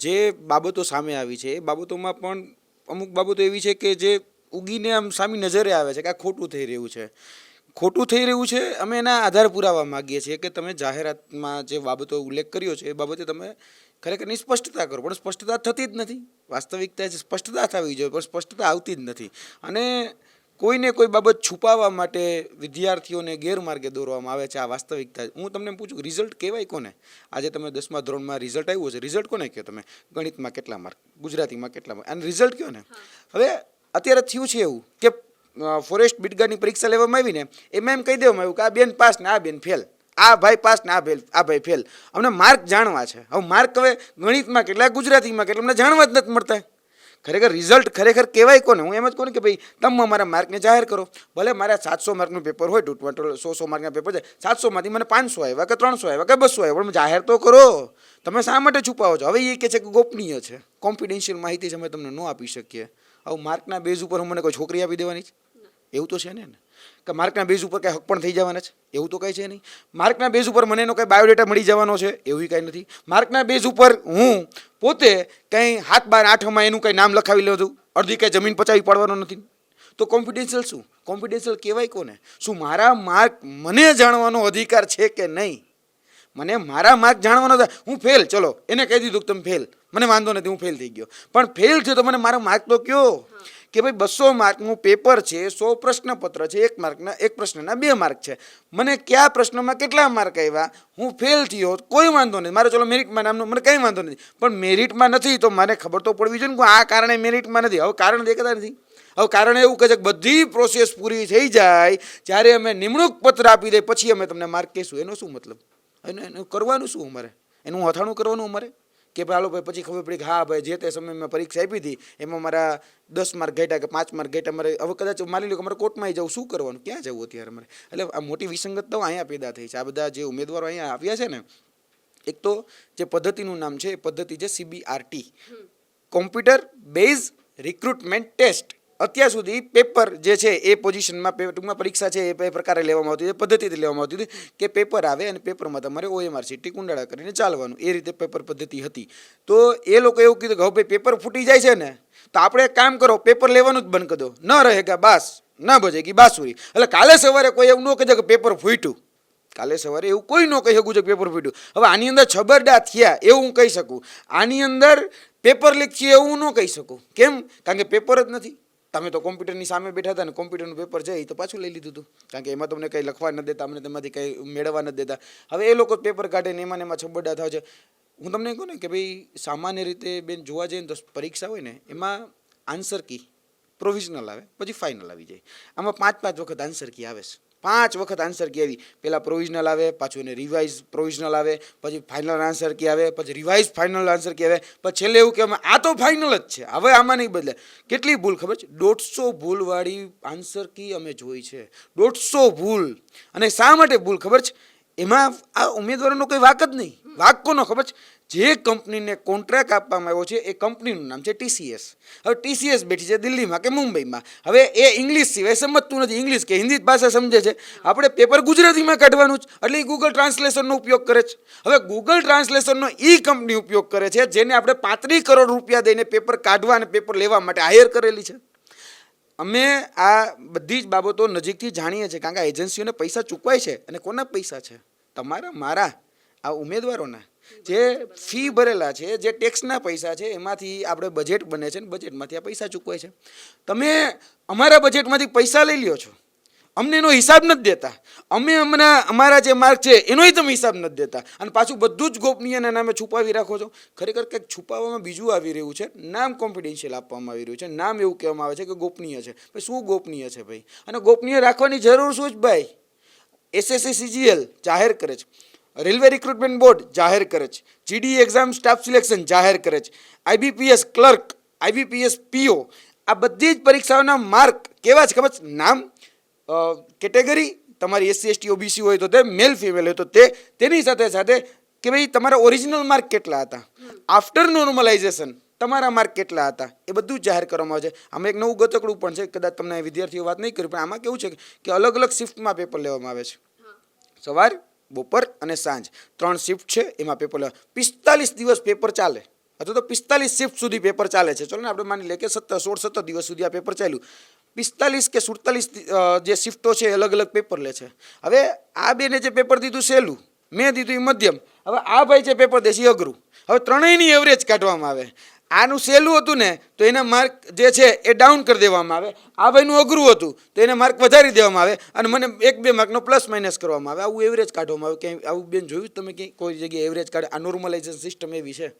જે બાબતો સામે આવી છે એ બાબતોમાં પણ અમુક બાબતો એવી છે કે જે ઉગીને આમ સામી નજરે આવે છે કે આ ખોટું થઈ રહ્યું છે, ખોટું થઈ રહ્યું છે. અમે એના આધાર પુરાવા માગીએ છીએ કે તમે જાહેરાતમાં જે બાબતો ઉલ્લેખ કર્યો છે એ બાબતે તમે ખરેખરની સ્પષ્ટતા કરો, પણ સ્પષ્ટતા થતી જ નથી. વાસ્તવિકતા છે સ્પષ્ટતા થવી જોઈએ, પણ સ્પષ્ટતા આવતી જ નથી. અને કોઈને કોઈ બાબત છુપાવવા માટે વિદ્યાર્થીઓને ગેરમાર્ગે દોરવામાં આવે છે. આ વાસ્તવિકતા. હું તમને પૂછું, રિઝલ્ટ કહેવાય કોને? આજે તમે 10મા ધોરણમાં રિઝલ્ટ આવ્યું છે, રિઝલ્ટ કોને કહો તમે? ગણિતમાં કેટલા માર્ક, ગુજરાતીમાં કેટલા માર્ક, અને રિઝલ્ટ કયો ને? હવે અત્યારે થયું છે એવું કે ફોરેસ્ટ બીટગાર્ડની પરીક્ષા લેવામાં આવી ને એમાં એમ કહી દેવામાં આવ્યું કે આ બેન પાસ ને આ બેન ફેલ, આ ભાઈ પાસ ને આ ભાઈ ફેલ. અમને માર્ક જાણવા છે. હવે માર્ક હવે ગણિતમાં કેટલા, ગુજરાતીમાં કેટલા, અમને જાણવા જ નથી મળતા. ખરેખર રિઝલ્ટ ખરેખર કહેવાય કોને? હું એમ જ કહું કે ભાઈ તમે અમારા માર્કને જાહેર કરો. ભલે મારા 700 માર્કનું પેપર હોય, 100 માર્કના પેપર છે, 700માંથી મને 500 આવ્યા કે 300 આવ્યા કે 200 આવ્યા, પણ જાહેર તો કરો. તમે શા માટે છુપાવો છો? હવે એ કહે છે કે ગોપનીય છે, કોન્ફિડેન્શિયલ માહિતી છે, અમે તમને ન આપી શકીએ. હવે માર્કના બેઝ ઉપર મને કોઈ છોકરી આપી દેવાની છે? એવું તો છે ને કે માર્કના બેઝ ઉપર કંઈ હક પણ થઈ જવાના છે? એવું તો કંઈ છે નહીં. માર્કના બેઝ ઉપર મને એનો કંઈ બાયોડેટા મળી જવાનો છે? એવું કંઈ નથી. માર્કના બેઝ ઉપર હું પોતે કંઈ 7, 12, 8માં એનું કંઈ નામ લખાવી લઉં છું, અડધી કંઈ જમીન પચાવી પાડવાનો નથી. તો કોન્ફિડેન્શિયલ શું? કોન્ફિડેન્શિયલ કહેવાય કોને? શું મારા માર્ક મને જાણવાનો અધિકાર છે કે નહીં? મને મારા માર્ક જાણવાનો હતા. હું ફેલ, ચલો એને કહી દીધું કે તમે ફેલ, મને વાંધો નથી, હું ફેલ થઈ ગયો. પણ ફેલ છે તો મને મારા માર્ક તો કયો કે ભાઈ 200 માર્કનું પેપર છે, 100 પ્રશ્નપત્ર છે, 1 પ્રશ્નના 2 માર્ક છે. મને કયા પ્રશ્નમાં કેટલા માર્ક આવ્યા, હું ફેલ થયો, કોઈ વાંધો નથી. મારે ચલો મેરિટમાં નામનો મને કંઈ વાંધો નથી, પણ મેરિટમાં નથી તો મને ખબર તો પડવી જોઈએ ને કે આ કારણે મેરિટમાં નથી. હવે કારણ દેખાતા નથી. હવે કારણ એવું કહે છે કે બધી પ્રોસેસ પૂરી થઈ જાય જ્યારે અમે નિમણૂક પત્ર આપી દઈએ પછી અમે તમને માર્ક કહીશું. એનો શું મતલબ? એનું કરવાનું શું અમારે? એનું અથાણું કરવાનું અમારે કે ભાઈ હાલો ભાઈ પછી ખબર પડી કે હા ભાઈ જે તે સમયે મેં પરીક્ષા આપી હતી એમાં મારા 10 માર્ક ઘટ્યા કે 5 માર્ક ઘટ્યા, મારે હવે કદાચ માની લો કે અમારે કોર્ટમાં જવું, શું કરવાનું, ક્યાં જવું અત્યારે અમારે? એટલે આ મોટી વિસંગતતાઓ અહીંયા પેદા થઈ છે. આ બધા જે ઉમેદવારો અહીંયા આવ્યા છે ને, એક તો જે પદ્ધતિનું નામ છે એ પદ્ધતિ છે CBRT, computer base recruitment test. અત્યાર સુધી પેપર જે છે એ પોઝિશનમાં ટૂંકમાં પરીક્ષા છે એ પ્રકારે લેવામાં આવતી હતી, પદ્ધતિથી લેવામાં આવતી હતી કે પેપર આવે અને પેપરમાં તમારે OMR સીટી કુંડાળા કરીને ચાલવાનું, એ રીતે પેપર પદ્ધતિ હતી. તો એ લોકો એવું કીધું કે હવે ભાઈ પેપર ફૂટી જાય છે ને તો આપણે એક કામ કરો, પેપર લેવાનું જ બંધ કરી દો, ન રહેગા બાસ ન બજેગી બાંસુરી. એટલે કાલે સવારે કોઈ એવું ન કહે કે પેપર ફૂટ્યું, કાલે સવારે એવું કોઈ ન કહી શકું છે કે પેપર ફૂટ્યું. હવે આની અંદર છબરડા થયા એવું હું કહી શકું, આની અંદર પેપર લીક થયું એવું ન કહી શકું. કેમ? કારણ કે પેપર જ નથી. તમે તો કોમ્પ્યુટરની સામે બેઠા હતા ને કોમ્પ્યુટરનું પેપર છે એ તો પાછું લઈ લીધું હતું, કારણ કે એમાં તમને કંઈ લખવા નથી દેતા, અમને તેમાંથી કંઈ મેળવવા નથી દેતા. હવે એ લોકો પેપર કાઢે ને એમાં છબરડા થાય છે. હું તમને કહું ને કે ભાઈ સામાન્ય રીતે બેન જોવા જઈએ ને તો પરીક્ષા હોય ને એમાં આન્સર કી પ્રોવિઝનલ આવે પછી ફાઇનલ આવી જાય. આમાં 5 વખત આન્સર કી આવે છે, 5 વખત આન્સર કી આવી. પહેલાં પ્રોવિઝનલ આવે, પાછું એને રિવાઇઝ પ્રોવિઝનલ આવે, પછી ફાઇનલ આન્સર કી આવે, પછી રિવાઇઝ ફાઇનલ આન્સર કી આવે, પછી છેલ્લે એવું કહેવામાં આ તો ફાઇનલ જ છે, હવે આમાં નહીં બદલે. કેટલી ભૂલ ખબર છે? 150 ભૂલવાળી આન્સર કી અમે જોઈ છે, 150 ભૂલ. અને શા માટે ભૂલ ખબર છે? એમાં આ ઉમેદવારોનો કોઈ વાક જ નહીં. વાક કોનો ખબર છે? જે કંપનીને કોન્ટ્રાક્ટ આપવામાં આવ્યો છે એ કંપનીનું નામ છે TCS. હવે TCS બેઠી છે દિલ્હીમાં કે મુંબઈમાં. હવે એ ઇંગ્લિશ સિવાય સમજતું નથી, ઇંગ્લિશ કે હિન્દી ભાષા સમજે છે. આપણે પેપર ગુજરાતીમાં કાઢવાનું જ, એટલે એ ગૂગલ ટ્રાન્સલેશનનો ઉપયોગ કરે છે. હવે ગૂગલ ટ્રાન્સલેશનનો એ કંપની ઉપયોગ કરે છે જેને આપણે 35 કરોડ રૂપિયા દઈને પેપર કાઢવા અને પેપર લેવા માટે હાયર કરેલી છે. અમે આ બધી જ બાબતો નજીકથી જાણીએ છીએ, કારણ કે એજન્સીઓને પૈસા ચૂકવાય છે. અને કોના પૈસા છે? તમારા, મારા, આ ઉમેદવારોના જે ફી ભરેલા છે, જે ટેક્સના પૈસા છે, એમાંથી આપણે બજેટ બને છે ને બજેટમાંથી આ પૈસા ચૂકવાય છે. તમે અમારા બજેટમાંથી પૈસા લઈ લ્યો છો, અમને એનો હિસાબ નથી દેતા. અમે અમારા જે માર્ક છે એનોય તમે હિસાબ નથી દેતા અને પાછું બધું જ ગોપનીયના નામે છુપાવી રાખો છો. ખરેખર કંઈક છુપાવવામાં બીજું આવી રહ્યું છે. નામ કોન્ફિડેન્શિયલ આપવામાં આવી રહ્યું છે, નામ એવું કહેવામાં આવે છે કે ગોપનીય છે. ભાઈ શું ગોપનીય છે ભાઈ? અને ગોપનીય રાખવાની જરૂર શું જ ભાઈ? SSC CGL જાહેર કરે છે, રેલવે રિક્રુટમેન્ટ બોર્ડ જાહેર કરે છે, GD એક્ઝામ સ્ટાફ સિલેક્શન જાહેર કરે છે, IBPS ક્લર્ક, IBPS PO, આ બધી જ પરીક્ષાઓના માર્ક કેવા છે ખબર છે? નામ, કેટેગરી, તમારી SC ST OBC હોય તો તે, મેલ ફિમેલ હોય તો તે, તેની સાથે સાથે કે ભાઈ તમારા ઓરિજિનલ માર્ક કેટલા હતા, આફ્ટર નોર્મલાઇઝેશન તમારા માર્ક કેટલા હતા, એ બધું જ જાહેર કરવામાં આવે છે. આમાં એક નવું ગતકડું પણ છે, કદાચ તમને વિદ્યાર્થીઓ વાત નહીં કરી, પણ આમાં કેવું છે કે અલગ અલગ શિફ્ટમાં પેપર લેવામાં આવે છે. સવાર, બપોર અને સાંજ 3 શિફ્ટ છે, એમાં પેપર 45 દિવસ પેપર ચાલે, અથવા તો 45 શિફ્ટ સુધી પેપર ચાલે છે. ચલો ને આપણે માની લઈએ કે 16-17 દિવસ સુધી આ પેપર ચાલ્યું. 45 કે 47 જે શિફ્ટો છે અલગ અલગ પેપર લે છે. હવે આ બેને જે પેપર દીધું સહેલું, મેં દીધું એ મધ્યમ, હવે આ ભાઈ જે પેપર દેશે અઘરું. હવે ત્રણેયની એવરેજ કાઢવામાં આવે. આનું સહેલું હતું ને તો એના માર્ક જે છે એ ડાઉન કરી દેવામાં આવે, આ ભાઈનું અઘરું હતું તો એને માર્ક વધારી દેવામાં આવે અને મને 1-2 માર્કનો પ્લસ માઇનસ કરવામાં આવે. આવું એવરેજ કાઢવામાં આવે. ક્યાંય આવું બેન જોયું તમે ક્યાંય કોઈ જગ્યાએ એવરેજ કાઢે? આ નોર્મલાઇઝેશન સિસ્ટમ એવી છે.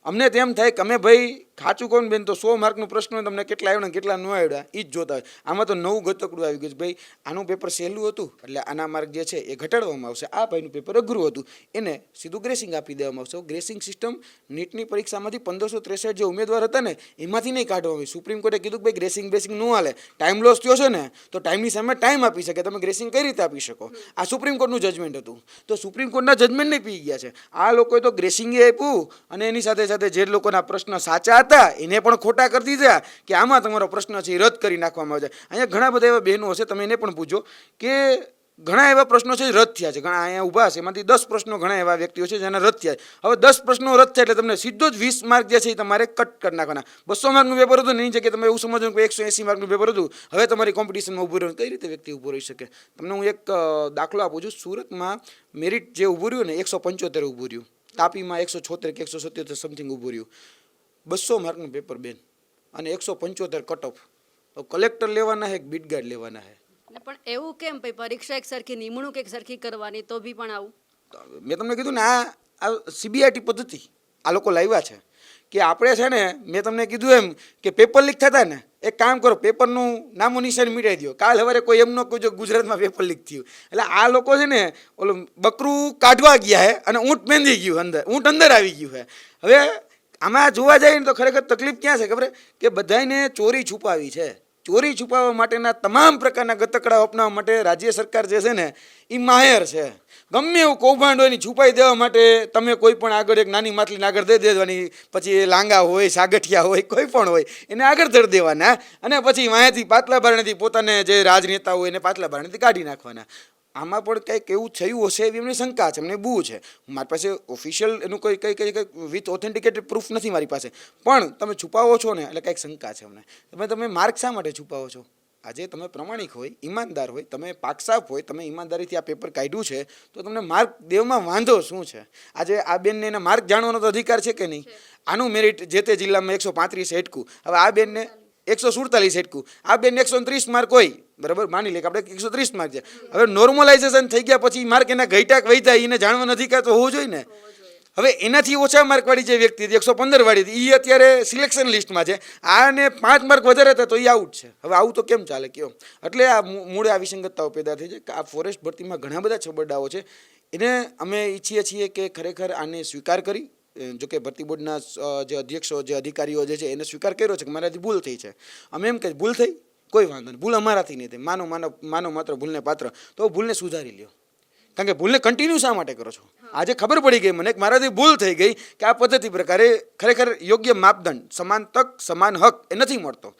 અમને તેમ થાય કે અમે ભાઈ ખાચું કોણ બેન તો 100 માર્કનો પ્રશ્ન હોય તમને કેટલા આવ્યા ને કેટલા ન આવ્યા એ જ જોતા હોય. આમાં તો નવું ગતકડું આવી ગયું છે ભાઈ, આનું પેપર સહેલું હતું એટલે આના માર્ક જે છે એ ઘટાડવામાં આવશે, આ ભાઈનું પેપર અઘરું હતું એને સીધું ગ્રેસિંગ આપી દેવામાં આવશે. ગ્રેસિંગ સિસ્ટમ નીટની પરીક્ષામાંથી 1563 જે ઉમેદવાર હતા ને એમાંથી નહીં કાઢવામાં આવી. સુપ્રીમ કોર્ટે કીધું કે ભાઈ ગ્રેસિંગ બેસિંગ ન હાલે, ટાઈમ લોસ થયો છે ને તો ટાઈમની સામે ટાઈમ આપી શકે, તમે ગ્રેસિંગ કઈ રીતે આપી શકો? આ સુપ્રીમ કોર્ટનું જજમેન્ટ હતું. તો સુપ્રીમ કોર્ટના જજમેન્ટને પી ગયા છે આ લોકોએ. તો ગ્રેસિંગે આપ્યું અને એની સાથે સાથે જે લોકોના પ્રશ્ન સાચા હતા એને પણ ખોટા કરી દીધા કે આમાં તમારો પ્રશ્ન છે એ રદ કરી નાખવામાં આવે છે. અહીંયા ઘણા બધા એવા બહેનો હશે, તમે એને પણ પૂછો કે ઘણા એવા પ્રશ્નો છે રદ થયા છે. ઘણા અહીંયા ઊભા છે, એમાંથી 10 પ્રશ્નો ઘણા એવા વ્યક્તિઓ છે જેના રદ થયા. હવે 10 પ્રશ્નો રદ થાય એટલે તમને સીધો જ 20 માર્ક જે છે એ તમારે કટ કરી નાખવાના. 200 માર્કનું પેપર હતું ને એની જગ્યાએ તમે એવું સમજો કે 180 માર્કનું પેપર હતું. હવે તમારી કોમ્પિટિશનમાં ઊભું રહ્યું, કઈ રીતે વ્યક્તિ ઊભો રહી શકે? તમને હું એક દાખલો આપું છું. સુરતમાં મેરિટ જે ઊભું રહ્યું ને 175 ઊભું રહ્યું, તાપીમાં 176 કે 177 સમથિંગ ઊભું રહ્યું. 200 માર્કનું પેપર બેન અને 175 કટ ઓફ. તો કલેક્ટર લેવાના છે કે બીટગાર્ડ લેવાના છે? પણ એવું કેમ ભાઈ? પરીક્ષા એક સરખી, નિમણૂક એક સરખી કરવાની, તો બી પણ આવું? મેં તમને કીધું ને આ CBRT પદ્ધતિ આ લોકો લાવ્યા છે કે આપણે છે ને, મેં તમને કીધું એમ કે પેપર લીક થતા ને, એક કામ કરો પેપરનું નામો નિશાન મિટાઈ દો. કાલ સવારે કોઈ એમ ન કોઈ ગુજરાતમાં પેપર લીક થયું એટલે આ લોકો છે ને ઓલું બકરું કાઢવા ગયા છે અને ઊંટ પેંધી ગયું અંદર, ઊંટ અંદર આવી ગયું છે. હવે આમાં જોવા જઈએ ને તો ખરેખર તકલીફ ક્યાં છે ખબર? કે બધાને ચોરી છુપાવી છે. ચોરી છુપાવવા માટેના તમામ પ્રકારના ગતકડાઓ અપનાવવા માટે રાજ્ય સરકાર જે છે ને એ માહેર છે. ગમે એવું કૌભાંડ હોય એની છુપાઈ દેવા માટે તમે કોઈ પણ આગળ એક નાની માછલીને આગળ દઈ દેવાની, પછી એ લાંગા હોય, સાગઠિયા હોય, કોઈ પણ હોય એને આગળ ધરી દેવાના અને પછી વાંહેથી પાછલા બારણેથી પોતાને જે રાજનેતા હોય એને પાછલા બારણેથી કાઢી નાખવાના. આમાં પણ કંઈક એવું થયું હશે એવી એમની શંકા છે, એમને બૂ છે. મારી પાસે ઓફિશિયલ એનું કંઈ વિથ ઓથેન્ટિકેટેડ પ્રૂફ નથી મારી પાસે, પણ તમે છુપાવો છો ને એટલે કંઈક શંકા છે અમને. તમે માર્ક શા માટે છુપાવો છો? આજે તમે પ્રમાણિક હોય, ઈમાનદાર હોય, તમે પાકસાફ હોય, તમે ઈમાનદારીથી આ પેપર કાઢ્યું છે તો તમને માર્ક દેવામાં વાંધો શું છે? આજે આ બેનને એના માર્ક જાણવાનો તો અધિકાર છે કે નહીં? આનું મેરિટ જે તે જિલ્લામાં 135 હેટકું, હવે આ બેનને 147 હેટકું, આ બેન 130 માર્ક હોય, બરાબર માની લે કે આપણે 130 માર્ક છે. હવે નોર્મલાઇઝેશન થઈ ગયા પછી માર્ક એના ઘટ્યા વધ્યા એને જાણવાનો અધિકાર તો હોવો જોઈએ ને. હવે એનાથી ઓછા માર્કવાળી જે વ્યક્તિ હતી 115 વાળી હતી એ અત્યારે સિલેક્શન લિસ્ટમાં છે, આને 5 માર્ક વધારે હતા તો એ આઉટ છે. હવે આવું તો કેમ ચાલે કયો? એટલે આ મૂળે આ વિસંગતતાઓ પેદા થઈ છે કે આ ફોરેસ્ટ ભરતીમાં ઘણા બધા છબરડાઓ છે. એને અમે ઈચ્છીએ છીએ કે ખરેખર આને સ્વીકાર કરી, જોકે ભરતી બોર્ડના જે અધ્યક્ષો જે અધિકારીઓ જે છે એને સ્વીકાર કર્યો છે કે મારાથી ભૂલ થઈ છે. અમે એમ કે ભૂલ થઈ કોઈ વાંધો નહીં, ભૂલ અમારાથી નહીં થઈ, માનો માત્ર ભૂલને પાત્ર, તો ભૂલને સુધારી લ્યો. કારણ કે ભૂલને કન્ટિન્યુ શા માટે કરો છો? આજે ખબર પડી ગઈ મને કે મારાથી ભૂલ થઈ ગઈ કે આ પદ્ધતિ પ્રકારે ખરેખર યોગ્ય માપદંડ, સમાન તક, સમાન હક એ નથી મળતો.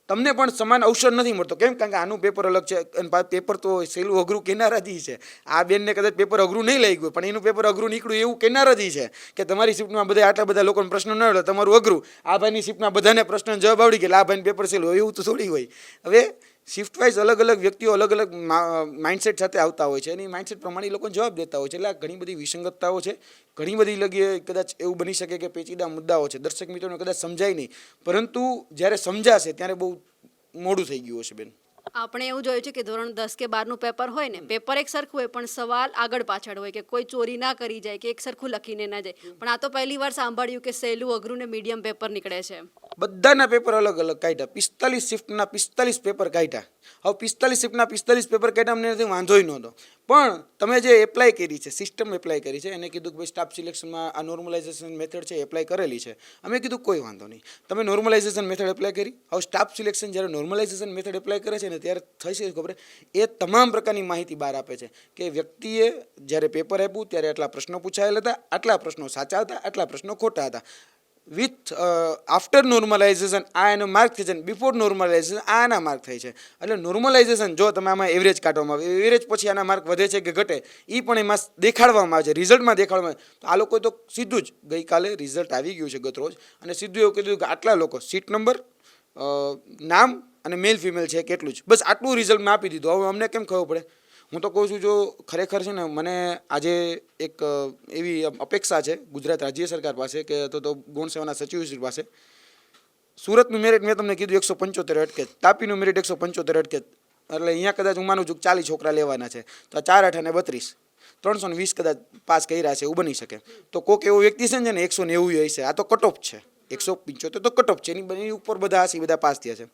તમને પણ સમાન અવસર નથી મળતો. કેમ? કારણ કે આનું પેપર અલગ છે અને પેપર તો સહેલું અઘરું કેનારાથી છે. આ બેનને કદાચ પેપર અઘરું નહીં લઈ ગયું પણ એનું પેપર અઘરું નીકળ્યું એવું કેનારાથી છે કે તમારી શિફ્ટમાં બધા આટલા બધા લોકોને પ્રશ્ન ન આવડે, તમારું અઘરું. આ ભાઈની શિફ્ટમાં બધાને પ્રશ્ન જવાબ આવડી ગયા, આ ભાઈને પેપર સહેલું હોય એવું તો થોડી હોય. હવે શિફ્ટ વાઇઝ અલગ અલગ વ્યક્તિઓ અલગ અલગ માઇન્ડસેટ સાથે આવતા હોય છે, એની માઇન્ડસેટ પ્રમાણે લોકોને જવાબ દેતા હોય છે. એટલે આ ઘણી બધી વિસંગતતાઓ છે. ઘણી બધી લગીએ કદાચ એવું બની શકે કે પેચીદા મુદ્દાઓ છે, દર્શક મિત્રોને કદાચ સમજાય નહીં, પરંતુ જ્યારે સમજાશે ત્યારે બહુ મોડું થઈ ગયું હશે બેન. આપણે એવું જોયું છે કે ધોરણ 10 કે 12નું પેપર હોય ને, પેપર એક સરખું હોય પણ સવાલ આગળ પાછળ હોય, કે કોઈ ચોરી ના કરી જાય, કે એક સરખું લખીને ના જાય. પણ આ તો પહેલી વાર સાંભળ્યું કે સહેલું, અઘરું ને મીડિયમ પેપર નીકળે છે. બધાના પેપર અલગ અલગ કાઢ્યા, 45 શિફ્ટના 45 પેપર કાઢ્યા. હવે 45 શિફ્ટના 45 પેપર કાઢ્યા અમને નથી વાંધો નહોતો, પણ તમે જે એપ્લાય કરી છે, સિસ્ટમ એપ્લાય કરી છે, એને કીધું કે ભાઈ સ્ટાફ સિલેક્શનમાં આ નોર્મલાઇઝેશન મેથડ છે એપ્લાય કરેલી છે. અમે કીધું કોઈ વાંધો નહીં, તમે નોર્મલાઇઝેશન મેથડ એપ્લાય કરી. હવે સ્ટાફ સિલેક્શન જ્યારે નોર્મલાઇઝેશન મેથડ એપ્લાય કરે છે ને ત્યારે થશે ખબર, એ તમામ પ્રકારની માહિતી બહાર આપે છે કે વ્યક્તિએ જ્યારે પેપર આપ્યું ત્યારે આટલા પ્રશ્નો પૂછાયેલા હતા, આટલા પ્રશ્નો સાચા હતા, આટલા પ્રશ્નો ખોટા હતા. વિથ આફ્ટર નોર્મલાઇઝેશન આ એનો માર્ક થાય છે, બિફોર નોર્મલાઇઝેશન આ એના માર્ક થાય છે. એટલે નોર્મલાઇઝેશન જો તમે આમાં એવરેજ કાઢવામાં આવે, એવરેજ પછી આના માર્ક વધે છે કે ઘટે એ પણ એમાં દેખાડવામાં આવે છે, રિઝલ્ટમાં દેખાડવામાં આવે. તો આ લોકોએ તો સીધું જ ગઈકાલે રિઝલ્ટ આવી ગયું છે ગત રોજ, અને સીધું એવું કીધું કે આટલા લોકો સીટ નંબર, નામ અને મેલ ફિમેલ છે કેટલું જ, બસ આટલું રિઝલ્ટમાં આપી દીધું. હવે અમને કેમ ખબર પડે? હું તો કહું છું, જો ખરેખર છે ને મને આજે એક એવી અપેક્ષા છે ગુજરાત રાજ્ય સરકાર પાસે કે તો ગૌણ સેવાના સચિવશ્રી પાસે. સુરતનું મેરિટ મેં તમને કીધું 175 અટકે, તાપીનું મેરિટ 175 અટકે, એટલે અહીંયા કદાચ હું માનું છું કે 40 છોકરા લેવાના છે, તો 4 8 અને 32, 320 કદાચ પાસ કર્યા છે, એવું બની શકે. તો કોઈક એવો વ્યક્તિ છે ને 190 હશે, આ તો કટ ઓફ છે, 175 તો કટ ઓફ છે, એની ઉપર બધા હશે, બધા પાસ થયા છે.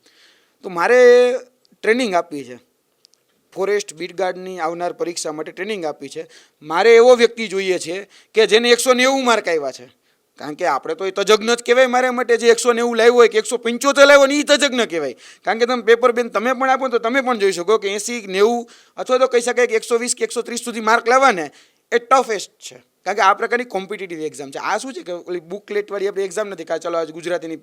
તો મારે ટ્રેનિંગ આપવી છે, ફોરેસ્ટ બીટ ગાર્ડની આવનાર પરીક્ષા માટે ટ્રેનિંગ આપી છે. મારે એવો વ્યક્તિ જોઈએ છે કે જેને 190 માર્ક આવ્યા છે, કારણ કે આપણે તો એ તજજ્ઞ જ કહેવાય મારા માટે. જે 190 લાવ્યો હોય કે 175 લાવ્યો ને એ તજજ્ઞ કહેવાય, કારણ કે તમે પેપર બેન તમે પણ આપો તો તમે પણ જોઈ શકો કે 80 90 અથવા તો કહી શકાય કે 120 કે 130 સુધી માર્ક લાવવા ને એ ટફેસ્ટ છે. કારણ કે આ પ્રકારની કોમ્પિટિટિવ એક્ઝામ છે. આ શું છે કે ઓલી બુકલેટવાળી આપણી એક્ઝામ નથી કે ચાલો આજ ગુજરાતીની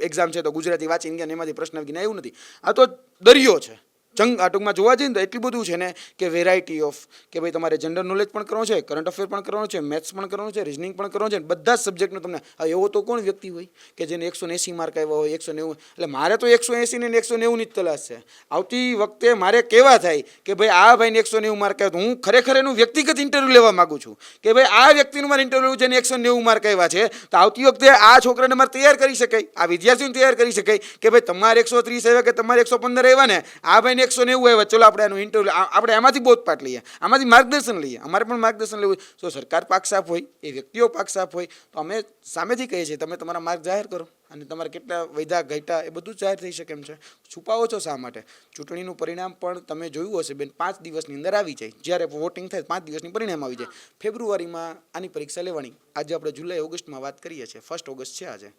એક્ઝામ છે તો ગુજરાતી વાંચીને ગયા એમાંથી પ્રશ્ન આવી ગયા, એવું નથી. આ તો દરિયો છે, જંગ. આ ટૂંકમાં જોવા જઈએ ને તો એટલું બધું છે ને કે વેરાયટી ઓફ, કે ભાઈ તમારે જનરલ નોલેજ પણ કરવાનું છે, કરંટ અફેર પણ કરવાનું છે, મેથ્સ પણ કરવાનું છે, રિઝનિંગ પણ કરવાનું છે, બધા જ સબ્જેક્ટનું તમને. એવો તો કોણ વ્યક્તિ હોય કે જેને 180 માર્ક આવ્યા હોય, 190? એટલે મારે તો 180 ને 190 ની જ તલાશ છે. આવતી વખતે મારે કેવા થાય કે ભાઈ આ ભાઈને 190 માર્ક આવ્યા, તો હું ખરેખર એનું વ્યક્તિગત ઇન્ટરવ્યૂ લેવા માગું છું કે ભાઈ આ વ્યક્તિનું મારે ઇન્ટરવ્યૂ જેને 190 માર્ક આવ્યા છે, તો આવતી વખતે આ છોકરાને મારે તૈયાર કરી શકાય, આ વિદ્યાર્થીઓને તૈયાર કરી શકાય કે ભાઈ તમારે 130 આવ્યા કે તમારે 115 આવ્યા ને, આ ભાઈને 190 આવ્યા, ચલો આપણે એનું ઇન્ટરવ્યૂ, આપણે એમાંથી બોધપાઠ લઈએ, આમાંથી માર્ગદર્શન લઈએ. અમારે પણ માર્ગદર્શન લેવું. જો સરકાર પાક સાફ હોય, એ વ્યક્તિઓ પાક સાફ હોય, તો અમે સામેથી કહીએ છીએ તમે તમારા માર્ક જાહેર કરો, અને તમારે કેટલા વધ્યા ઘટ્યા એ બધું જાહેર થઈ શકે એમ છે. છુપાવો છો શા માટે? ચૂંટણીનું પરિણામ પણ તમે જોયું હશે બેન, 5 દિવસની અંદર આવી જાય. જ્યારે વોટિંગ થાય 5 દિવસની પરિણામ આવી જાય. ફેબ્રુઆરીમાં આની પરીક્ષા લેવાની. આજે આપણે જુલાઈ ઓગસ્ટમાં વાત કરીએ છીએ, 1 ઓગસ્ટ છે આજે.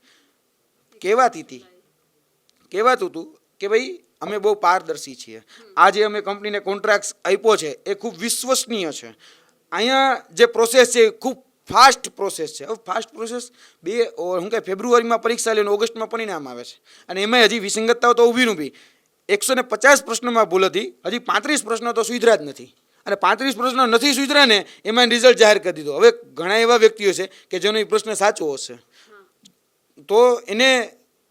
કહેવાતું હતું કે ભાઈ અમે બહુ પારદર્શી છીએ. આજે અમે કંપનીને કોન્ટ્રાક્ટ આપ્યો છે એ ખૂબ વિશ્વસનીય છે. અહીંયા જે પ્રોસેસ છે ખૂબ ફાસ્ટ પ્રોસેસ છે. હવે ફાસ્ટ પ્રોસેસ શું કહે, ફેબ્રુઆરીમાં પરીક્ષા લઈને ઓગસ્ટમાં પરિણામ આવે છે, અને એમાં હજી વિસંગતતાઓ તો ઊભી 150 પ્રશ્નોમાં ભૂલ હતી, હજી 35 પ્રશ્નો તો સુધર્યા જ નથી, અને 35 પ્રશ્નો નથી સુધર્યા ને એમાં રિઝલ્ટ જાહેર કરી દીધો. હવે ઘણા એવા વ્યક્તિઓ છે કે જેનો એ પ્રશ્ન સાચો હશે તો એને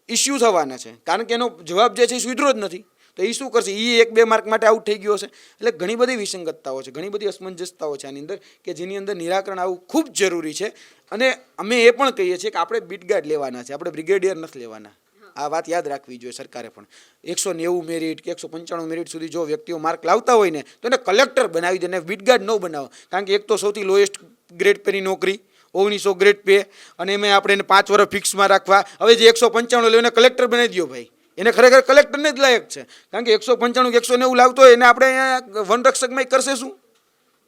ઇસ્યુ થવાના છે, કારણ કે એનો જવાબ જે છે એ સુધરો જ નથી, તો એ શું કરશે? એ 1-2 માર્ક માટે આઉટ થઈ ગયો હશે. એટલે ઘણી બધી વિસંગતતાઓ છે, ઘણી બધી અસમંજસતાઓ છે આની અંદર, કે જેની અંદર નિરાકરણ આવવું ખૂબ જરૂરી છે. અને અમે એ પણ કહીએ છીએ કે આપણે બીટગાર્ડ લેવાના છે, આપણે બ્રિગેડિયર નથી લેવાના. આ વાત યાદ રાખવી જોઈએ સરકારે પણ. 190 મેરિટ કે 195 મેરિટ સુધી જો વ્યક્તિઓ માર્ક લાવતા હોય ને તો એને કલેક્ટર બનાવી દે, ને બીટગાર્ડ ન બનાવો. કારણ કે એક તો સૌથી લોએસ્ટ ગ્રેડ પેની નોકરી, 1900 ગ્રેડ પે, અને એમાં આપણે એને 5 વર્ષ ફિક્સમાં રાખવા. હવે જે 195 લેવાને કલેક્ટર બનાવી દો ભાઈ, એને ખરેખર કલેક્ટરને જ લાયક છે. કારણ કે 195 કે 190 લાવતો હોય એને આપણે અહીંયા વનરક્ષકમાં કરશે શું?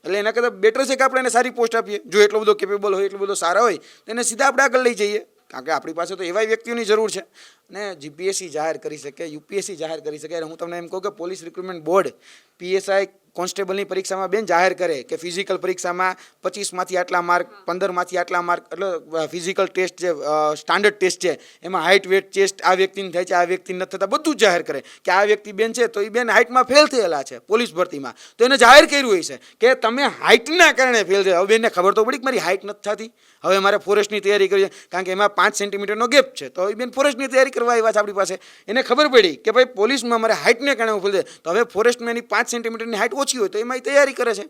એટલે એના કરતાં બેટર છે કે આપણે એને સારી પોસ્ટ આપીએ. જો એટલો બધો કેપેબલ હોય, એટલો બધો સારા હોય તો એને સીધા આપણે આગળ લઈ જઈએ. કારણ કે આપણી પાસે તો એવા વ્યક્તિઓની જરૂર છે. ને જીપીએસસી જાહેર કરી શકે, યુપીએસસી જાહેર કરી શકે. હું તમને એમ કહું કે પોલીસ રિક્રુટમેન્ટ બોર્ડ પીએસઆઈ કોન્સ્ટેબલની પરીક્ષામાં બેન જાહેર કરે કે ફિઝિકલ પરીક્ષામાં 25માંથી આટલા માર્ક, 15માંથી આટલા માર્ક, એટલે ફિઝિકલ ટેસ્ટ જે સ્ટાન્ડર્ડ ટેસ્ટ છે એમાં હાઇટ વેટ ચેસ્ટ આ વ્યક્તિને થાય છે, આ વ્યક્તિને નથી થતા, બધું જ જાહેર કરે કે આ વ્યક્તિ બેન છે તો એ બેન હાઇટમાં ફેલ થયેલા છે પોલીસ ભરતીમાં, તો એને જાહેર કર્યું હોય છે કે તમે હાઇટના કારણે ફેલ થયા. હવે બેનને ખબર તો પડી કે મારી હાઇટ નથી થતી, હવે મારે ફોરેસ્ટની તૈયારી કરવી છે, કારણ કે એમાં 5 સેન્ટીમીટરનો ગેપ છે, તો એ બેન ફોરેસ્ટની તૈયારી કરવા આવ્યા છે આપણી પાસે. એને ખબર પડી કે ભાઈ પોલીસમાં મારે હાઇટને કારણે હું ફેલ થાય, તો હવે ફોરેસ્ટમાં એની 5 સેન્ટીમીટરની હાઇટ ઓછી હોય તો એમાં તૈયારી કરે છે.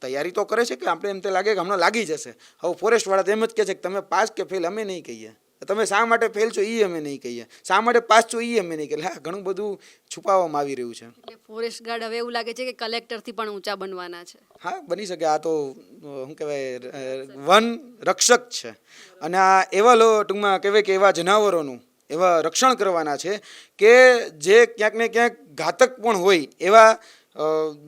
તૈયારી તો કરે છે કે આપણે એમ તે લાગે કે હમણાં લાગી જશે. હવે ફોરેસ્ટવાળા તો એમ જ કહે છે કે તમે પાસ કે ફેલ અમે નહીં કહીએ, તમે શા માટે ફેલ છો એ અમે નહીં કહીએ, શા માટે પાસ છો એ અમે નહીં કહીએ. હા, ઘણું બધું છુપાવવામાં આવી રહ્યું છે. એટલે ફોરેસ્ટ ગાર્ડ હવે એવું લાગે છે કે કલેક્ટરથી પણ ઊંચા બનવાના છે. હા, બની શકે. આ તો શું કહેવાય, વન રક્ષક છે અને આ એવા ટૂંકમાં કહેવાય કે એવા જનાવરોનું એવા રક્ષણ કરવાના છે કે જે ક્યાંક ને ક્યાંક ઘાતક પણ હોય એવા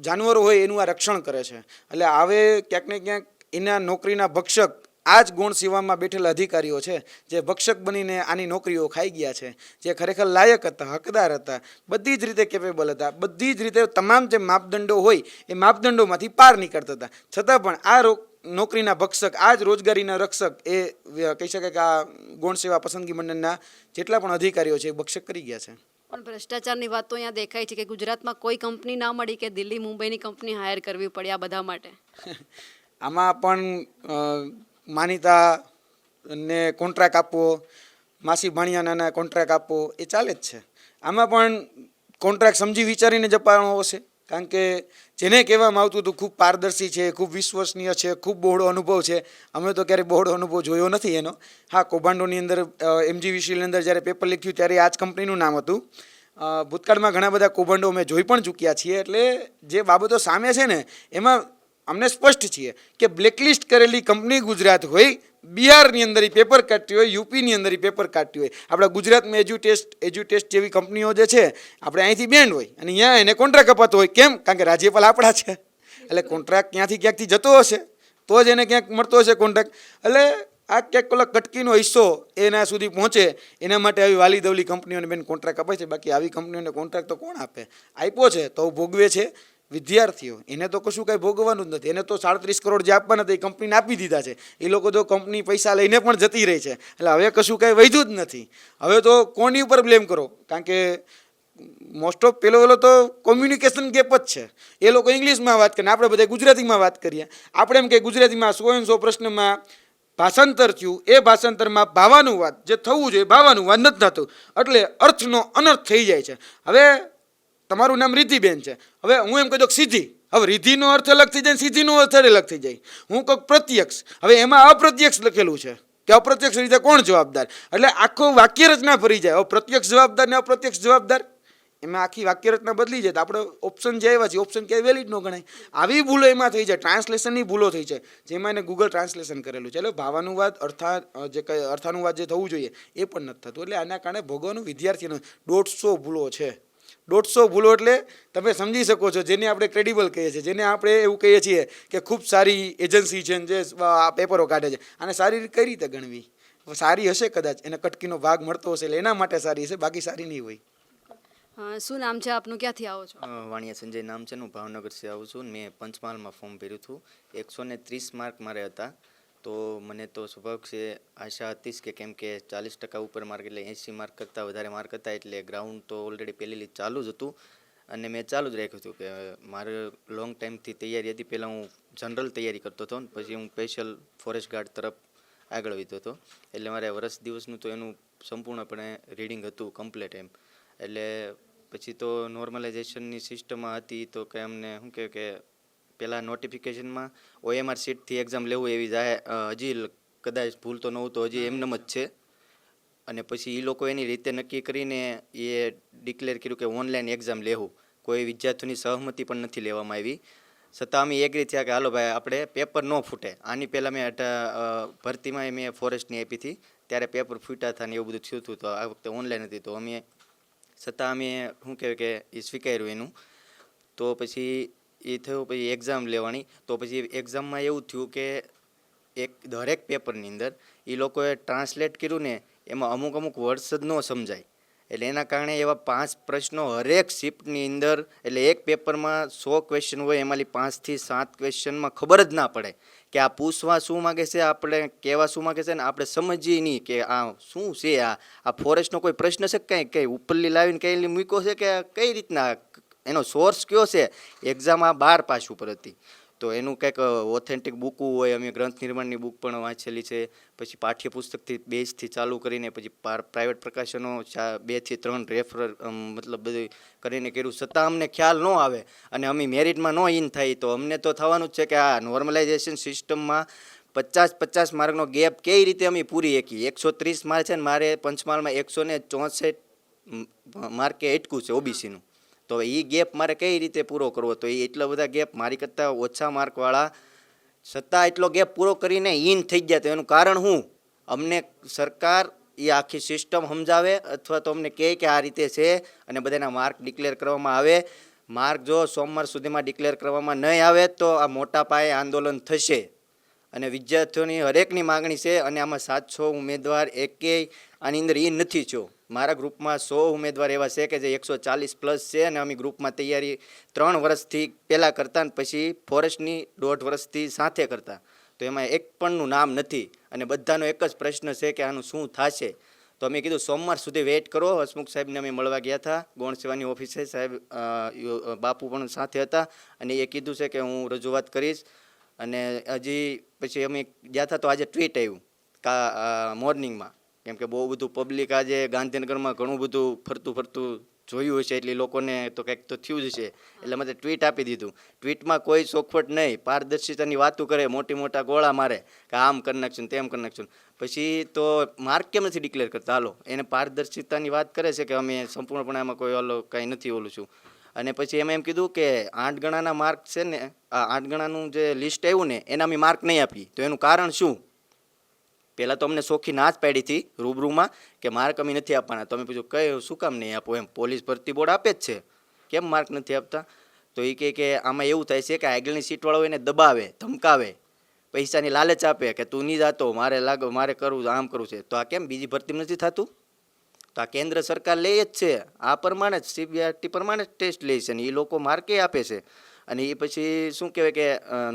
જાનવરો હોય એનું આ રક્ષણ કરે છે. એટલે આવે ક્યાંક ને ક્યાંક એના નોકરીના ભક્ષક આ જ ગૌણ સેવામાં બેઠેલા અધિકારીઓ છે જે ભક્ષક બનીને આની નોકરીઓ ખાઈ ગયા છે, જે ખરેખર લાયક હતા, હકદાર હતા, બધી જ રીતે કેપેબલ હતા, બધી જ રીતે તમામ જે માપદંડો હોય એ માપદંડોમાંથી પાર નીકળતા હતા, છતાં પણ આ નોકરીના ભક્ષક, આ જ રોજગારીના રક્ષક એ કહી શકાય કે આ ગૌણ સેવા પસંદગી મંડળના જેટલા પણ અધિકારીઓ છે એ ભક્ષક કરી ગયા છે. પણ ભ્રષ્ટાચારની વાત તો અહીંયા દેખાય છે કે ગુજરાતમાં કોઈ કંપની ના મળી કે દિલ્હી મુંબઈની કંપની હાયર કરવી પડી આ બધા માટે. આમાં પણ માનીતા ને કોન્ટ્રાક્ટ આપવો, માસી ભાણિયાના કોન્ટ્રાક્ટ આપવો એ ચાલે જ છે. આમાં પણ કોન્ટ્રાક્ટ સમજી વિચારીને જ અપાવવાનો હશે, કારણ કે જેને કહેવામાં આવતું હતું ખૂબ પારદર્શી છે, ખૂબ વિશ્વસનીય છે, ખૂબ બહોળો અનુભવ છે. અમે તો ક્યારેય બહોળો અનુભવ જોયો નથી એનો. હા, કૌભાંડોની અંદર MGVCLની અંદર જ્યારે પેપર લીખ્યું ત્યારે આ જ કંપનીનું નામ હતું. ભૂતકાળમાં ઘણા બધા કૌભાંડો અમે જોઈ પણ ચૂક્યા છીએ. એટલે જે બાબતો સામે છે ને એમાં અમને સ્પષ્ટ છીએ કે બ્લેકલિસ્ટ કરેલી કંપની ગુજરાત હોય, બિહારની અંદર પેપર કાઢતી હોય, યુપીની અંદર પેપર કાઢતી હોય, આપણા ગુજરાતમાં એજ્યુટેસ્ટ જેવી કંપનીઓ જે છે આપણે અહીંથી બેન્ડ હોય અને અહીંયા એને કોન્ટ્રાક્ટ અપાતો હોય. કેમ? કારણ કે રાજ્યપાલ આપણા છે, એટલે કોન્ટ્રાક્ટ ક્યાંથી જતો હશે તો જ એને ક્યાંક મળતો હશે કોન્ટ્રાક્ટ. એટલે આ ક્યાંક ઓલા કટકીનો હિસ્સો એના સુધી પહોંચે એના માટે આવી વાલી દવલી કંપનીઓને બેન કોન્ટ્રાક્ટ અપાય છે. બાકી આવી કંપનીઓને કોન્ટ્રાક્ટ તો કોણ આપે? આપ્યો છે તો ભોગવે છે વિદ્યાર્થીઓ, એને તો કશું કાંઈ ભોગવવાનું જ નથી. એને તો 37 કરોડ જે આપવાના હતા એ કંપનીને આપી દીધા છે. એ લોકો તો કંપની પૈસા લઈને પણ જતી રહી છે. એટલે હવે કશું કાંઈ વધ્યું જ નથી. હવે તો કોની ઉપર બ્લેમ કરો? કારણ કે મોસ્ટ ઓફ પેલો તો કોમ્યુનિકેશન ગેપ જ છે. એ લોકો ઇંગ્લિશમાં વાત કરે, આપણે બધા ગુજરાતીમાં વાત કરીએ. આપણે એમ કે ગુજરાતીમાં 100 પ્રશ્નમાં ભાષાંતર થયું, એ ભાષાંતરમાં ભાવાનુવાદ જે થવું જોઈએ ભાવાનુવાદ નથી થતું, એટલે અર્થનો અનર્થ થઈ જાય છે. હવે તમારું નામ રિદ્ધિબેન છે, હવે હું એમ કહી દઉં સીધી, હવે રિદ્ધિનો અર્થ અલગ થઈ જાય, સીધીનો અર્થ અલગ થઈ જાય. હું કહું પ્રત્યક્ષ, હવે એમાં અપ્રત્યક્ષ લખેલું છે કે અપ્રત્યક્ષ રીતે કોણ જવાબદાર? એટલે આખો વાક્ય રચના ફરી જાય. હવે પ્રત્યક્ષ જવાબદાર ને અપ્રત્યક્ષ જવાબદાર, એમાં આખી વાક્ય રચના બદલી જાય. તો આપણે ઓપ્શન જે આવ્યા છે ઓપ્શન ક્યાંય વેલિડ ન ગણાય. આવી ભૂલો એમાં થઈ જાય, ટ્રાન્સલેશનની ભૂલો થઈ છે, જેમાં એને ગૂગલ ટ્રાન્સલેશન કરેલું છે. એટલે ભાવાનુવાદ અર્થાનુવાદ જે થવું જોઈએ એ પણ નથી થતું. એટલે આના કારણે ભોગવવાનું વિદ્યાર્થીઓને 150 ભૂલો છે. 150 ભૂલો એટલે તમે સમજી શકો છો, જેને આપણે ક્રેડિબલ કહીએ છીએ, જેને આપણે એવું કહીએ છીએ કે ખૂબ સારી એજન્સી છે જે આ પેપરો કાઢે છે. આને સારી કઈ રીતે ગણવી? સારી હશે કદાચ, એને કટકીનો ભાગ મળતો હશે એટલે એના માટે સારી હશે, બાકી સારી નહીં હોય. શું નામ છે આપનું, ક્યાંથી આવો છો? વાણિયા સંજય નામ છે. હું ભાવનગરથી આવું છું. મેં પંચમહાલમાં ફોર્મ ભર્યું હતું. 130 માર્ક મારે હતા. તો મને તો સ્વાભાવિક છે આશા હતી કે કેમ કે 40% ઉપર માર્ક એટલે 80 માર્ક કરતાં વધારે માર્ક હતા, એટલે ગ્રાઉન્ડ તો ઓલરેડી પહેલી લીડ ચાલુ જ હતું અને મેં ચાલુ જ રાખ્યું હતું કે મારે લોંગ ટાઈમથી તૈયારી હતી. પહેલાં હું જનરલ તૈયારી કરતો હતો, પછી હું સ્પેશિયલ ફોરેસ્ટ ગાર્ડ તરફ આગળ વધ્યો હતો. એટલે મારે વર્ષ દિવસનું તો એનું સંપૂર્ણપણે રીડિંગ હતું કમ્પ્લીટ એમ. એટલે પછી તો નોર્મલાઇઝેશનની સિસ્ટમમાં હતી તો કે અમને શું કહે કે પહેલાં નોટિફિકેશનમાં OMR સીટથી એક્ઝામ લેવું એવી હજી કદાચ ભૂલ તો ન હોય તો હજી એમનેમ જ છે. અને પછી એ લોકો એની રીતે નક્કી કરીને એ ડિક્લેર કર્યું કે ઓનલાઈન એક્ઝામ લેવું. કોઈ વિદ્યાર્થીઓની સહમતિ પણ નથી લેવામાં આવી. છતાં અમે એગ્રી થયા કે હાલો ભાઈ આપણે પેપર ન ફૂટે. આની પહેલાં મેં ભરતીમાં મેં ફોરેસ્ટની આપી હતી ત્યારે પેપર ફૂટ્યા હતા ને એવું બધું થયું હતું. તો આ વખતે ઓનલાઈન હતી તો અમે છતાં અમે શું કહેવાય કે એ સ્વીકાર્યું એનું. તો પછી એ થયું પછી એક્ઝામ લેવાની. તો પછી એક્ઝામમાં એવું થયું કે દરેક પેપરની અંદર એ લોકોએ ટ્રાન્સલેટ કર્યું ને એમાં અમુક વર્ડ્સ જ ન સમજાય. એટલે એના કારણે એવા 5 પ્રશ્નો હરેક શિફ્ટની અંદર, એટલે એક પેપરમાં 100 ક્વેશ્ચન હોય એમાંથી 5 થી 7 ક્વેશ્ચનમાં ખબર જ ના પડે કે આ પૂછવા શું માગે છે, આપણે કહેવા શું માગે છે, ને આપણે સમજીએ નહીં કે આ શું છે. આ ફોરેસ્ટનો કોઈ પ્રશ્ન છે કંઈ ઉપરલી લાવીને કંઈ મૂક્યો છે કે કઈ રીતના એનો સોર્સ કયો છે. એક્ઝામ આ 12 પાસ ઉપર હતી તો એનું કંઈક ઓથેન્ટિક બુકો હોય. અમે ગ્રંથ નિર્માણની બુક પણ વાંચેલી છે. પછી પાઠ્યપુસ્તકથી બેઝથી ચાલુ કરીને પછી પ્રાઇવેટ પ્રકાશનો 2 થી 3 રેફર મતલબ બધું કરીને કર્યું. છતાં અમને ખ્યાલ ન આવે અને અમે મેરિટમાં ન ઇન થાય તો અમને તો થવાનું જ છે કે આ નોર્મલાઇઝેશન સિસ્ટમમાં 50 માર્કનો ગેપ કઈ રીતે અમે પૂરી શકીએ? 130 માર્ક છે ને મારે પંચમહાલમાં 164 માર્કે અટકું છે ઓબીસીનું. તો એ ગેપ મારે કઈ રીતે પૂરો કરવો? તો એ એટલા બધા ગેપ મારી કરતાં ઓછા માર્કવાળા છતાં એટલો ગેપ પૂરો કરીને ઇન થઈ ગયા. તો એનું કારણ શું? અમને સરકાર એ આખી સિસ્ટમ સમજાવે અથવા તો અમને કહે કે આ રીતે છે અને બધાના માર્ક ડિક્લેર કરવામાં આવે. માર્ક જો સોમવાર સુધીમાં ડિક્લેર કરવામાં નહીં આવે તો આ મોટા પાયે આંદોલન થશે. અને વિદ્યાર્થીઓની હરેકની માગણી છે. અને આમાં 700 ઉમેદવાર એકેય આની અંદર એ નથી છો. મારા ગ્રુપમાં 100 ઉમેદવાર એવા છે કે જે 140+ છે અને અમે ગ્રુપમાં તૈયારી 3 વર્ષથી પહેલાં કરતા ને પછી ફોરેસ્ટની 1.5 વર્ષથી સાથે કરતા. તો એમાં એક પણનું નામ નથી અને બધાનો એક જ પ્રશ્ન છે કે આનું શું થશે. તો અમે કીધું સોમવાર સુધી વેઇટ કરો. હસમુખ સાહેબને અમે મળવા ગયા હતા ગૌણ સેવાની ઓફિસે. સાહેબ બાપુ પણ સાથે હતા અને એ કીધું છે કે હું રજૂઆત કરીશ. અને હજી પછી અમે ગયા હતા તો આજે ટ્વીટ આવ્યું મોર્નિંગમાં, કેમ કે બહુ બધું પબ્લિક આજે ગાંધીનગરમાં ઘણું બધું ફરતું જોયું હશે એટલે લોકોને તો કંઈક તો થયું જ છે. એટલે મેં ટ્વીટ આપી દીધું. ટ્વીટમાં કોઈ ચોખવટ નહીં, પારદર્શિતાની વાતો કરે, મોટા ગોળા મારે કે આમ કરી નાખશું તેમ કરી નાખશું. પછી તો માર્ક કેમ નથી ડિક્લેર કરતા? હાલો એને પારદર્શિતાની વાત કરે છે કે અમે સંપૂર્ણપણે આમાં કોઈ કાંઈ નથી ઓલું છું. અને પછી એમ કીધું કે 8 ગણાના માર્ક છે ને, આ 8 ગણાનું જે લિસ્ટ આવ્યું ને એના અમે માર્ક નહીં આપી. તો એનું કારણ શું? પહેલાં તો અમને ચોખ્ખી ના જ પાડી હતી રૂબરૂમાં કે માર્ક અમે નથી આપવાના. તો અમે પૂછ્યું કઈ શું કામ નહીં આપો? એમ પોલીસ ભરતી બોર્ડ આપે જ છે, કેમ માર્ક નથી આપતા? તો એ કહે કે આમાં એવું થાય છે કે આગળની સીટવાળો એને દબાવે, ધમકાવે, પૈસાની લાલચ આપે કે તું નહીં જાતો, મારે કરવું, આમ કરવું છે. તો આ કેમ બીજી ભરતી નથી થતું? તો આ કેન્દ્ર સરકાર લે જ છે, આ પ્રમાણે જ CBRT પ્રમાણે ટેસ્ટ લે છે ને એ લોકો માર્કે આપે છે. અને એ પછી શું કહેવાય કે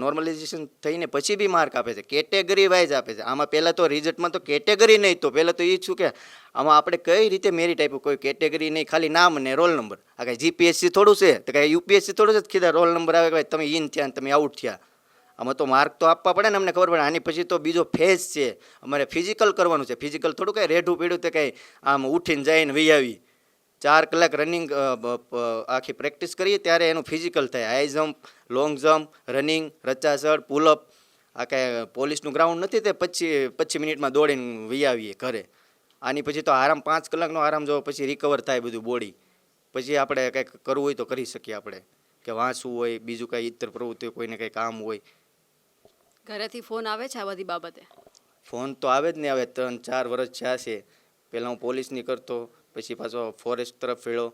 નોર્મલાઇઝેશન થઈને પછી બી માર્ક આપે છે, કેટેગરી વાઇઝ આપે છે. આમાં પહેલાં તો રિઝલ્ટમાં તો કેટેગરી નહીં, તો પહેલાં તો એ શું કે આમાં આપણે કઈ રીતે મેરિટ આપ્યું? કોઈ કેટેગરી નહીં, ખાલી નામ ને રોલ નંબર. આ કાંઈ GPSC થોડું છે? તો કાંઈ UPSC થોડું છે? કીધા રોલ નંબર આવે કે તમે ઇન થયા તમે આઉટ થયા. આમાં તો માર્ક તો આપવા પડે ને, અમને ખબર પડે. આની પછી તો બીજો ફેઝ છે, અમારે ફિઝિકલ કરવાનું છે. ફિઝિકલ થોડું કાંઈ રેઢું પીડું તે કાંઈ આમ ઉઠીને જઈને વહી આવી. 4 કલાક રનિંગ આખી પ્રેક્ટિસ કરીએ ત્યારે એનું ફિઝિકલ થાય. High jump, long jump, running, રચાસડ, પુલઅપ. આ કાંઈ પોલીસનું ગ્રાઉન્ડ નથી તે 25 મિનિટમાં દોડીને વહી આવીએ ઘરે. આની પછી તો આરામ 5 કલાકનો આરામ જો પછી રિકવર થાય બધું બોડી. પછી આપણે કંઈક કરવું હોય તો કરી શકીએ આપણે, કે વાંચવું હોય, બીજું કાંઈ ઇતર પ્રવૃત્તિ, કોઈને કંઈ કામ હોય. ઘરેથી ફોન આવે છે આ બધી બાબતે? ફોન તો આવે જ નહીં. આવે 3-4 વર્ષ થયા છે. પહેલાં હું પોલીસની કરતો, પછી પાછો ફોરેસ્ટ તરફ ફેળ્યો.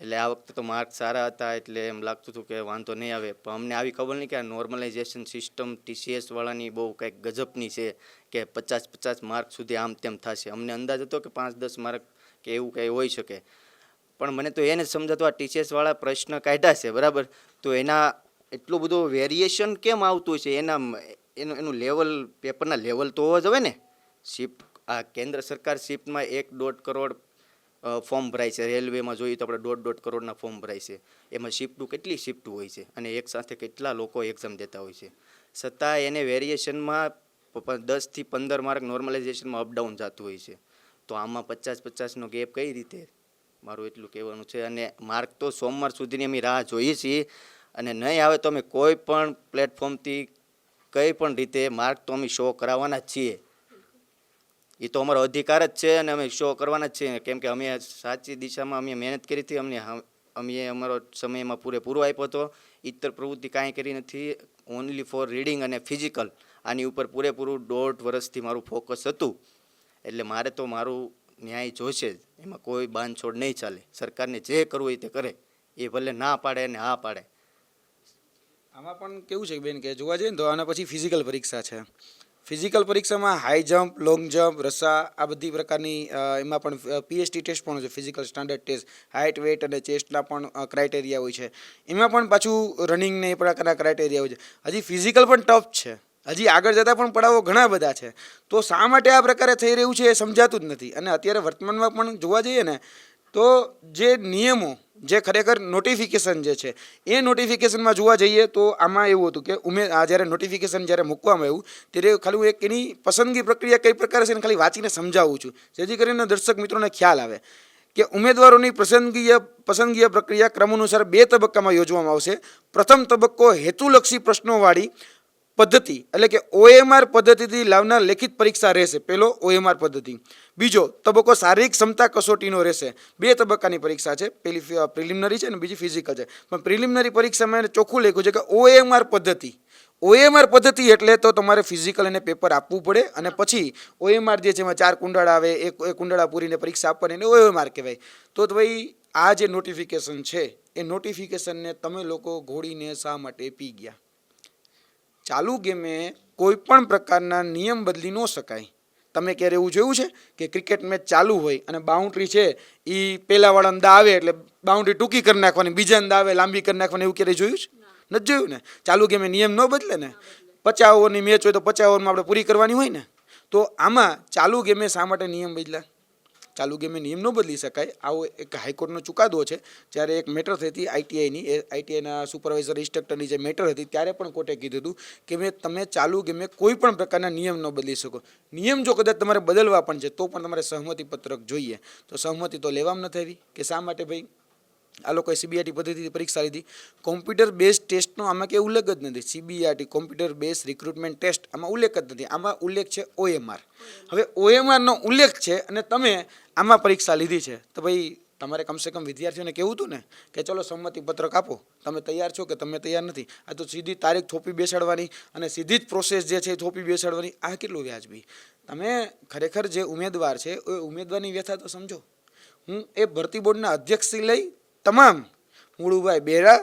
એટલે આ વખતે તો માર્ક સારા હતા એટલે એમ લાગતું હતું કે વાંધો નહીં આવે. પણ અમને આવી ખબર નહીં કે આ નોર્મલાઇઝેશન સિસ્ટમ TCS વાળાની બહુ કંઈક ગજબની છે કે 50 માર્ક સુધી આમ તેમ થશે. અમને અંદાજ હતો કે 5-10 માર્ક કે એવું કંઈ હોઈ શકે. પણ મને તો એને સમજાતું આ TCS વાળા પ્રશ્ન કાઢ્યા છે બરાબર, તો એના એટલું બધું વેરિએશન કેમ આવતું છે? એનું લેવલ, પેપરના લેવલ તો હોવા જોઈએ ને. શિફ્ટ આ કેન્દ્ર સરકાર શિફ્ટમાં 1.5 કરોડ ફોર્મ ભરાય છે. રેલવેમાં જોઈએ તો આપણે 1.5 કરોડના ફોર્મ ભરાય છે. એમાં શિફ્ટું કેટલી શિફ્ટું હોય છે અને એક સાથે કેટલા લોકો એક્ઝામ દેતા હોય છે. છતાં એને વેરિએશનમાં 10 થી 15 માર્ક નોર્મલાઇઝેશનમાં અપડાઉન જતું હોય છે. તો આમાં 50-50નો ગેપ કઈ રીતે? મારું એટલું કહેવાનું છે. અને માર્ક તો સોમવાર સુધીની અમે રાહ જોઈએ છીએ અને નહીં આવે તો અમે કોઈ પણ પ્લેટફોર્મથી કઈ પણ રીતે માર્ક તો અમે શો કરાવવાના જ છીએ. એ તો અમારો અધિકાર જ છે અને અમે શો કરવાના જ છીએ. કેમ કે અમે સાચી દિશામાં અમે મહેનત કરી હતી. અમે અમારો સમયમાં પૂરેપૂરો આપ્યો હતો. ઇતર પ્રવૃત્તિ કાંઈ કરી નથી. ઓનલી ફોર રીડિંગ અને ફિઝિકલ આની ઉપર પૂરેપૂરું 1.5 વર્ષથી મારું ફોકસ હતું. એટલે મારે તો મારું ન્યાય જોશે જ, એમાં કોઈ બાંધછોડ નહીં ચાલે. સરકારને જે કરવું હોય તે કરે, એ ભલે ના પાડે અને હા પાડે. આમાં પણ કેવું છે બેન કે જોવા જઈએ ને તો આના પછી ફિઝિકલ પરીક્ષા છે. ફિઝિકલ પરીક્ષામાં હાઈ જમ્પ, લોંગ જમ્પ, રસ્સા, આ બધી પ્રકારની એમાં પણ PST ટેસ્ટ પણ હોય છે, physical standard test. Height, weight અને ચેસ્ટના પણ ક્રાઇટેરિયા હોય છે. એમાં પણ પાછું રનિંગને એ પ્રકારના ક્રાઇટેરિયા હોય છે. હજી ફિઝિકલ પણ ટફ છે. હજી આગળ જતાં પણ પડાવો ઘણા બધા છે. તો શા માટે આ પ્રકારે થઈ રહ્યું છે એ સમજાતું જ નથી. અને અત્યારે વર્તમાનમાં પણ જોવા જઈએ ને તો જે નિયમો, જે ખરેખર નોટિફિકેશન જે છે એ નોટિફિકેશનમાં જોવા જઈએ તો આમાં એવું હતું કે જ્યારે નોટિફિકેશન જ્યારે મૂકવામાં આવ્યું ત્યારે ખાલી હું એક એની પસંદગી પ્રક્રિયા કઈ પ્રકારે છે એને ખાલી વાંચીને સમજાવું છું, જેથી કરીને દર્શક મિત્રોને ખ્યાલ આવે કે ઉમેદવારોની પસંદગીય પ્રક્રિયા ક્રમ અનુસાર 2 તબક્કામાં યોજવામાં આવશે. પ્રથમ તબક્કો હેતુલક્ષી પ્રશ્નોવાળી પદ્ધતિ એટલે કે OMR પદ્ધતિથી લાવનાર લેખિત પરીક્ષા રહેશે. પહેલો OMR પદ્ધતિ. બીજો તબક્કો શારીરિક ક્ષમતા કસોટીનો રહેશે. 2 તબક્કાની પરીક્ષા છે, પહેલી પ્રિલિમિનરી છે અને બીજી ફિઝિકલ છે. પણ પ્રિલિમિનરી પરીક્ષામાં એને ચોખ્ખું લખ્યું છે કે OMR પદ્ધતિ. OMR પદ્ધતિ એટલે તો તમારે ફિઝિકલ અને પેપર આપવું પડે અને પછી OMR જે છે એમાં 4 કુંડાળા આવે, એ કુંડાળા પૂરીને પરીક્ષા આપવાની એને OMR કહેવાય. તો ભાઈ આ જે નોટિફિકેશન છે એ નોટિફિકેશનને તમે લોકો ઘોડીને શા માટે પી ગયા? ચાલુ ગેમે કોઈ પણ પ્રકારના નિયમ બદલી ન શકાય. તમે ક્યારે એવું જોયું છે કે ક્રિકેટ મેચ ચાલુ હોય અને બાઉન્ડ્રી છે એ પહેલા વાળા અંદા આવે એટલે બાઉન્ડ્રી ટૂંકી કરી નાખવાની, બીજા અંદા આવે લાંબી કરી નાખવાની, એવું ક્યારે જોયું છે? નથી જોયું ને. ચાલુ ગેમે નિયમ ન બદલે ને. 50 ઓવરની મેચ હોય તો 50 ઓવરમાં આપણે પૂરી કરવાની હોય ને. તો આમાં ચાલુ ગેમે શા માટે નિયમ બદલ્યા? ચાલુ ગેમે નિયમ ન બદલી શકાય. આવો એક હાઈકોર્ટનો ચુકાદો છે. જ્યારે એક મેટર થઈ હતી ITIની, એ ITIના સુપરવાઇઝર ઇન્સ્ટ્રક્ટરની જે મેટર હતી ત્યારે પણ કોર્ટે કીધું હતું કે તમે ચાલુ ગેમે કોઈ પણ પ્રકારના નિયમ ન બદલી શકો. નિયમ જો કદાચ તમારે બદલવા પણ છે તો પણ તમારે સહમતિ પત્રક જોઈએ. તો સહમતિ તો લેવામાં નથી આવી કે શા માટે ભાઈ આ લોકોએ CBRT પદ્ધતિથી પરીક્ષા લીધી. કોમ્પ્યુટર બેઝ ટેસ્ટનો આમાં કે ઉલ્લેખ જ નથી. CBRT computer base recruitment test આમાં ઉલ્લેખ જ નથી. આમાં ઉલ્લેખ છે OMR. હવે OMRનો ઉલ્લેખ છે અને તમે આમાં પરીક્ષા લીધી છે તો ભાઈ તમારે કમસે કમ વિદ્યાર્થીઓને કહેવું હતું ને કે ચલો સંમતિ પત્રક આપો, તમે તૈયાર છો કે તમે તૈયાર નથી. આ તો સીધી તારીખ થોપી બેસાડવાની અને સીધી જ પ્રોસેસ જે છે એ થોપી બેસાડવાની. આ કેટલું વ્યાજબી? તમે ખરેખર જે ઉમેદવાર છે એ ઉમેદવારની વ્યથા તો સમજો. હું એ ભરતી બોર્ડના અધ્યક્ષથી લઈ તમામ મુળુભાઈ બેરા,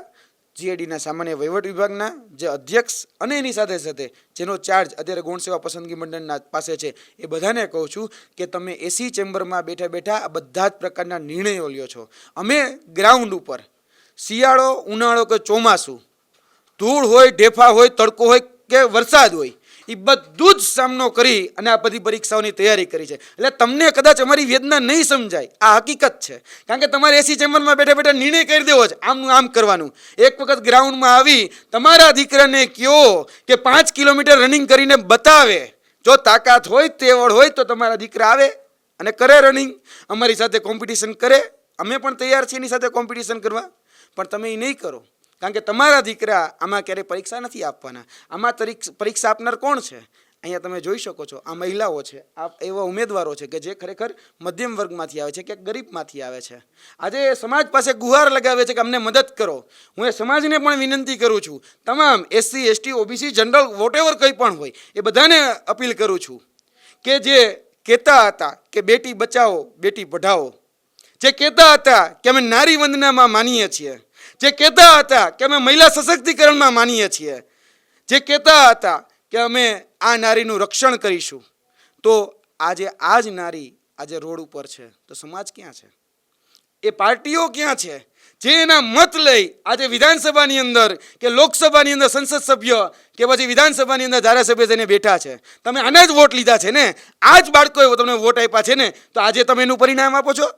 GADના સામાન્ય વહીવટ વિભાગના જે અધ્યક્ષ અને એની સાથે સાથે જેનો ચાર્જ અત્યારે ગૌણ સેવા પસંદગી મંડળના પાસે છે એ બધાને કહું છું કે તમે AC ચેમ્બરમાં બેઠા બેઠા આ બધા જ પ્રકારના નિર્ણયો લ્યો છો. અમે ગ્રાઉન્ડ ઉપર શિયાળો, ઉનાળો કે ચોમાસું, ધૂળ હોય, ઢેફા હોય, તડકો હોય કે વરસાદ હોય, એ બધું જ સામનો કરી અને આ બધી પરીક્ષાઓની તૈયારી કરી છે. એટલે તમને કદાચ અમારી વેદના નહીં સમજાય, આ હકીકત છે. કારણ કે તમારે AC ચેમ્બરમાં બેઠા બેઠા નિર્ણય કરી દેવો છે આમનું આમ કરવાનું. એક વખત ગ્રાઉન્ડમાં આવી તમારા દીકરાને કહો કે 5 કિલોમીટર રનિંગ કરીને બતાવે. જો તાકાત હોય, તેવડ હોય તો તમારા દીકરા આવે અને કરે રનિંગ, અમારી સાથે કોમ્પિટિશન કરે. અમે પણ તૈયાર છીએ એની સાથે કોમ્પિટિશન કરવા. પણ તમે એ નહીં કરો કારણ કે તમારા દીકરા આમાં ક્યારેય પરીક્ષા નથી આપવાના. આમાં પરીક્ષા આપનાર કોણ છે? અહીંયા તમે જોઈ શકો છો આ મહિલાઓ છે, આ એવા ઉમેદવારો છે કે જે ખરેખર મધ્યમ વર્ગમાંથી આવે છે કે ગરીબમાંથી આવે છે. આજે સમાજ પાસે ગુહાર લગાવે છે કે અમને મદદ કરો. હું એ સમાજને પણ વિનંતી કરું છું, તમામ SC ST OBC general whatever કંઈ પણ હોય એ બધાને અપીલ કરું છું કે જે કહેતા હતા કે બેટી બચાવો બેટી પઢાઓ, જે કહેતા હતા કે અમે નારી વંદનામાં માનીએ છીએ, જે કહેતા હતા કે અમે મહિલા સશક્તિકરણમાં માનીએ છીએ, જે કહેતા હતા કે અમે આ નારીનું રક્ષણ કરીશું, તો આજે આ જ નારી આજે રોડ ઉપર છે તો સમાજ ક્યાં છે? એ પાર્ટીઓ ક્યાં છે જે એના મત લઈ આજે વિધાનસભાની અંદર કે લોકસભાની અંદર સંસદ સભ્ય કે પછી વિધાનસભાની અંદર ધારાસભ્ય થઈને બેઠા છે? તમે આને જ વોટ લીધા છે ને, આ જ બાળકોએ તમને વોટ આપ્યા છે ને, તો આજે તમે એનું પરિણામ આપો છો.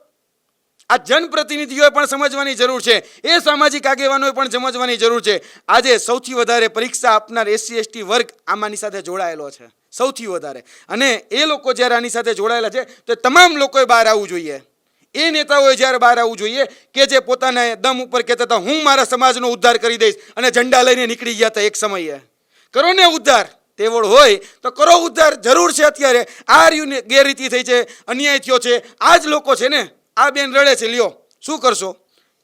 આ જનપ્રતિનિધિઓએ પણ સમજવાની જરૂર છે, એ સામાજિક આગેવાનોએ પણ સમજવાની જરૂર છે. આજે સૌથી વધારે પરીક્ષા આપનાર SC ST વર્ગ આમાંની સાથે જોડાયેલો છે, સૌથી વધારે. અને એ લોકો જ્યારે આની સાથે જોડાયેલા છે તો તમામ લોકોએ બહાર આવવું જોઈએ. એ નેતાઓએ જ્યારે બહાર આવવું જોઈએ કે જે પોતાના દમ ઉપર કહેતા હતા હું મારા સમાજનો ઉદ્ધાર કરી દઈશ અને ઝંડા લઈને નીકળી ગયા હતા એક સમયે. કરો ને ઉદ્ધાર, તેવડ હોય તો કરો ઉદ્ધાર. જરૂર છે અત્યારે. આ રહ્યું ગેરરીતિ થઈ છે, અન્યાય થયો છે, આ જ લોકો છે ને. આ બેન રડે છે, લ્યો શું કરશો?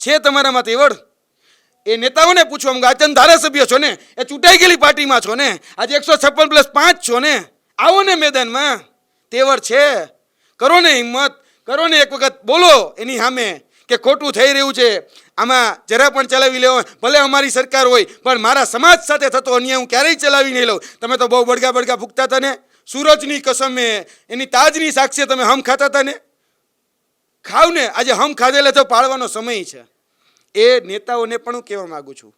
છે તમારામાં તેવડ? એ નેતાઓને પૂછો. આજે ધારાસભ્ય છો ને, એ ચૂંટાઈ ગયેલી પાર્ટીમાં છો ને, આજે 156+5 છો ને, આવો ને મેદાનમાં. તેવડ છે, કરો ને હિંમત, કરો ને એક વખત બોલો એની સામે કે ખોટું થઈ રહ્યું છે, આમાં જરા પણ ચલાવી લેવો. ભલે અમારી સરકાર હોય પણ મારા સમાજ સાથે થતો અન્યાય હું ક્યારેય ચલાવી નહીં લઉં. તમે તો બહુ બળગા ફૂંકતા હતા ને, સૂરજની કસમે એની તાજની સાક્ષી તમે હમ ખાતા હતા ને. ખાવ ને, આજે હમ ખાધેલા તો પાળવાનો સમય છે. એ નેતાઓને પણ હું કહેવા માગું છું,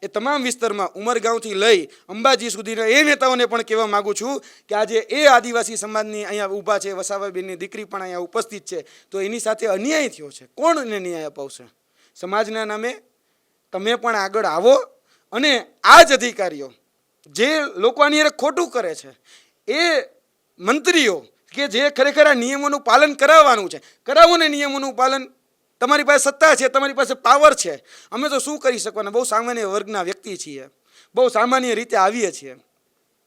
એ તમામ વિસ્તારમાં ઉમરગાંવથી લઈ અંબાજી સુધીના એ નેતાઓને પણ કહેવા માગું છું કે આજે એ આદિવાસી સમાજની અહીંયા ઊભા છે, વસાવાબેનની દીકરી પણ અહીંયા ઉપસ્થિત છે, તો એની સાથે અન્યાય થયો છે. કોણ એને ન્યાય અપાવશે? સમાજના નામે તમે પણ આગળ આવો અને આ જ અધિકારીઓ જે લોકો આની અરે ખોટું કરે છે, એ મંત્રીઓ કે જે ખરેખર આ નિયમોનું પાલન કરાવવાનું છે, કરાવો ને નિયમોનું પાલન. તમારી પાસે સત્તા છે, તમારી પાસે પાવર છે. અમે તો શું કરી શકવાના? બહુ સામાન્ય વર્ગના વ્યક્તિ છીએ, બહુ સામાન્ય રીતે આવીએ છીએ.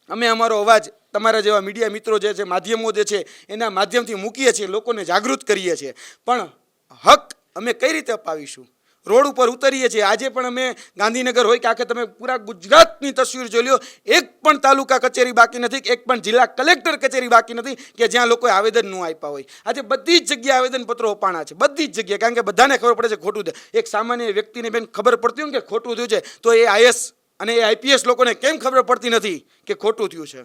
અમે અમારો અવાજ તમારા જેવા મીડિયા મિત્રો જે છે, માધ્યમો જે છે, એના માધ્યમથી મૂકીએ છીએ, લોકોને જાગૃત કરીએ છીએ, પણ હક અમે કઈ રીતે અપાવીશું? રોડ ઉપર ઉતરીએ છીએ. આજે પણ અમે ગાંધીનગર હોય કે આખે તમે પૂરા ગુજરાતની તસવીર જોઈ લો, એક પણ તાલુકા કચેરી બાકી નથી, એક પણ જિલ્લા કલેક્ટર કચેરી બાકી નથી કે જ્યાં લોકોએ આવેદન ન આપ્યા હોય. આજે બધી જ જગ્યાએ આવેદનપત્રો અપાણા છે, બધી જ જગ્યાએ, કારણ કે બધાને ખબર પડે છે ખોટું છે. એક સામાન્ય વ્યક્તિને બેન ખબર પડતી હોય કે ખોટું થયું છે, તો એ આઈએસ અને એ આઈપીએસ લોકોને કેમ ખબર પડતી નથી કે ખોટું થયું છે?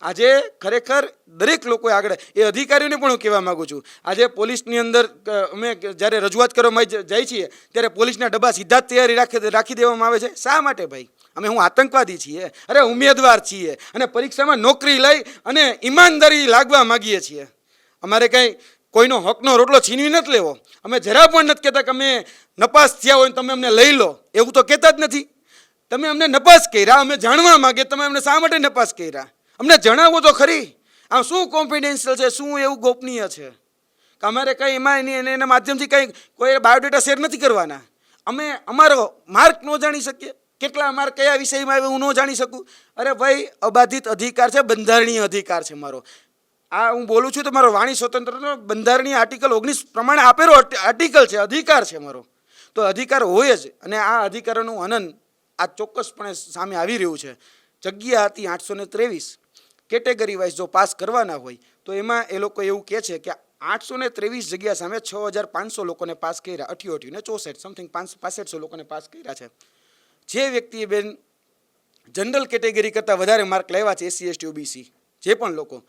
આજે ખરેખર દરેક લોકોએ આગળ, એ અધિકારીઓને પણ હું કહેવા માગું છું, આજે પોલીસની અંદર અમે જ્યારે રજૂઆત કરવા જાય છીએ ત્યારે પોલીસના ડબ્બા સીધા જ તૈયારી રાખી દેવામાં આવે છે. શા માટે ભાઈ? અમે હું આતંકવાદી છીએ? અરે ઉમેદવાર છીએ અને પરીક્ષામાં નોકરી લઈ અને ઈમાનદારી લાગવા માગીએ છીએ. અમારે કંઈ કોઈનો હકનો રોટલો છીનવી નથી લેવો. અમે જરા પણ નથી કહેતા કે અમે નપાસ થયા હોય તમે અમને લઈ લો, એવું તો કહેતા જ નથી. તમે અમને નપાસ કર્યા, અમે જાણવા માગીએ તમે અમને શા માટે નપાસ કર્યા? અમને જણાવો તો ખરી. આ શું કોન્ફિડેન્શિયલ છે, શું એવું ગોપનીય છે કે અમારે કંઈ એમાં એના માધ્યમથી કંઈ કોઈ બાયોડેટા શેર નથી કરવાના? અમે અમારો માર્ક ન જાણી શકીએ? કેટલા માર્ક કયા વિષયમાં આવે હું ન જાણી શકું? અરે ભાઈ, અબાધિત અધિકાર છે, બંધારણીય અધિકાર છે મારો. આ હું બોલું છું તો મારો વાણી સ્વતંત્રનો બંધારણીય આર્ટિકલ 19 પ્રમાણે આપેલો આર્ટિકલ છે, અધિકાર છે મારો. તો અધિકાર હોય જ, અને આ અધિકારોનું હનન આ ચોક્કસપણે સામે આવી રહ્યું છે. જગ્યા હતી 823, કેટેગરી વાઇઝ જો પાસ કરવાના હોય તો એમાં એ લોકો એવું કહે છે કે 823 જગ્યા સામે 6500 લોકોને પાસ કર્યા, 88 ને 64 સમથિંગ 6500 લોકોને પાસ કર્યા છે. જે વ્યક્તિએ બેન જનરલ કેટેગરી કરતાં વધારે માર્ક લાવ્યા છે, એસસી એસટી ઓબીસી જે પણ લોકો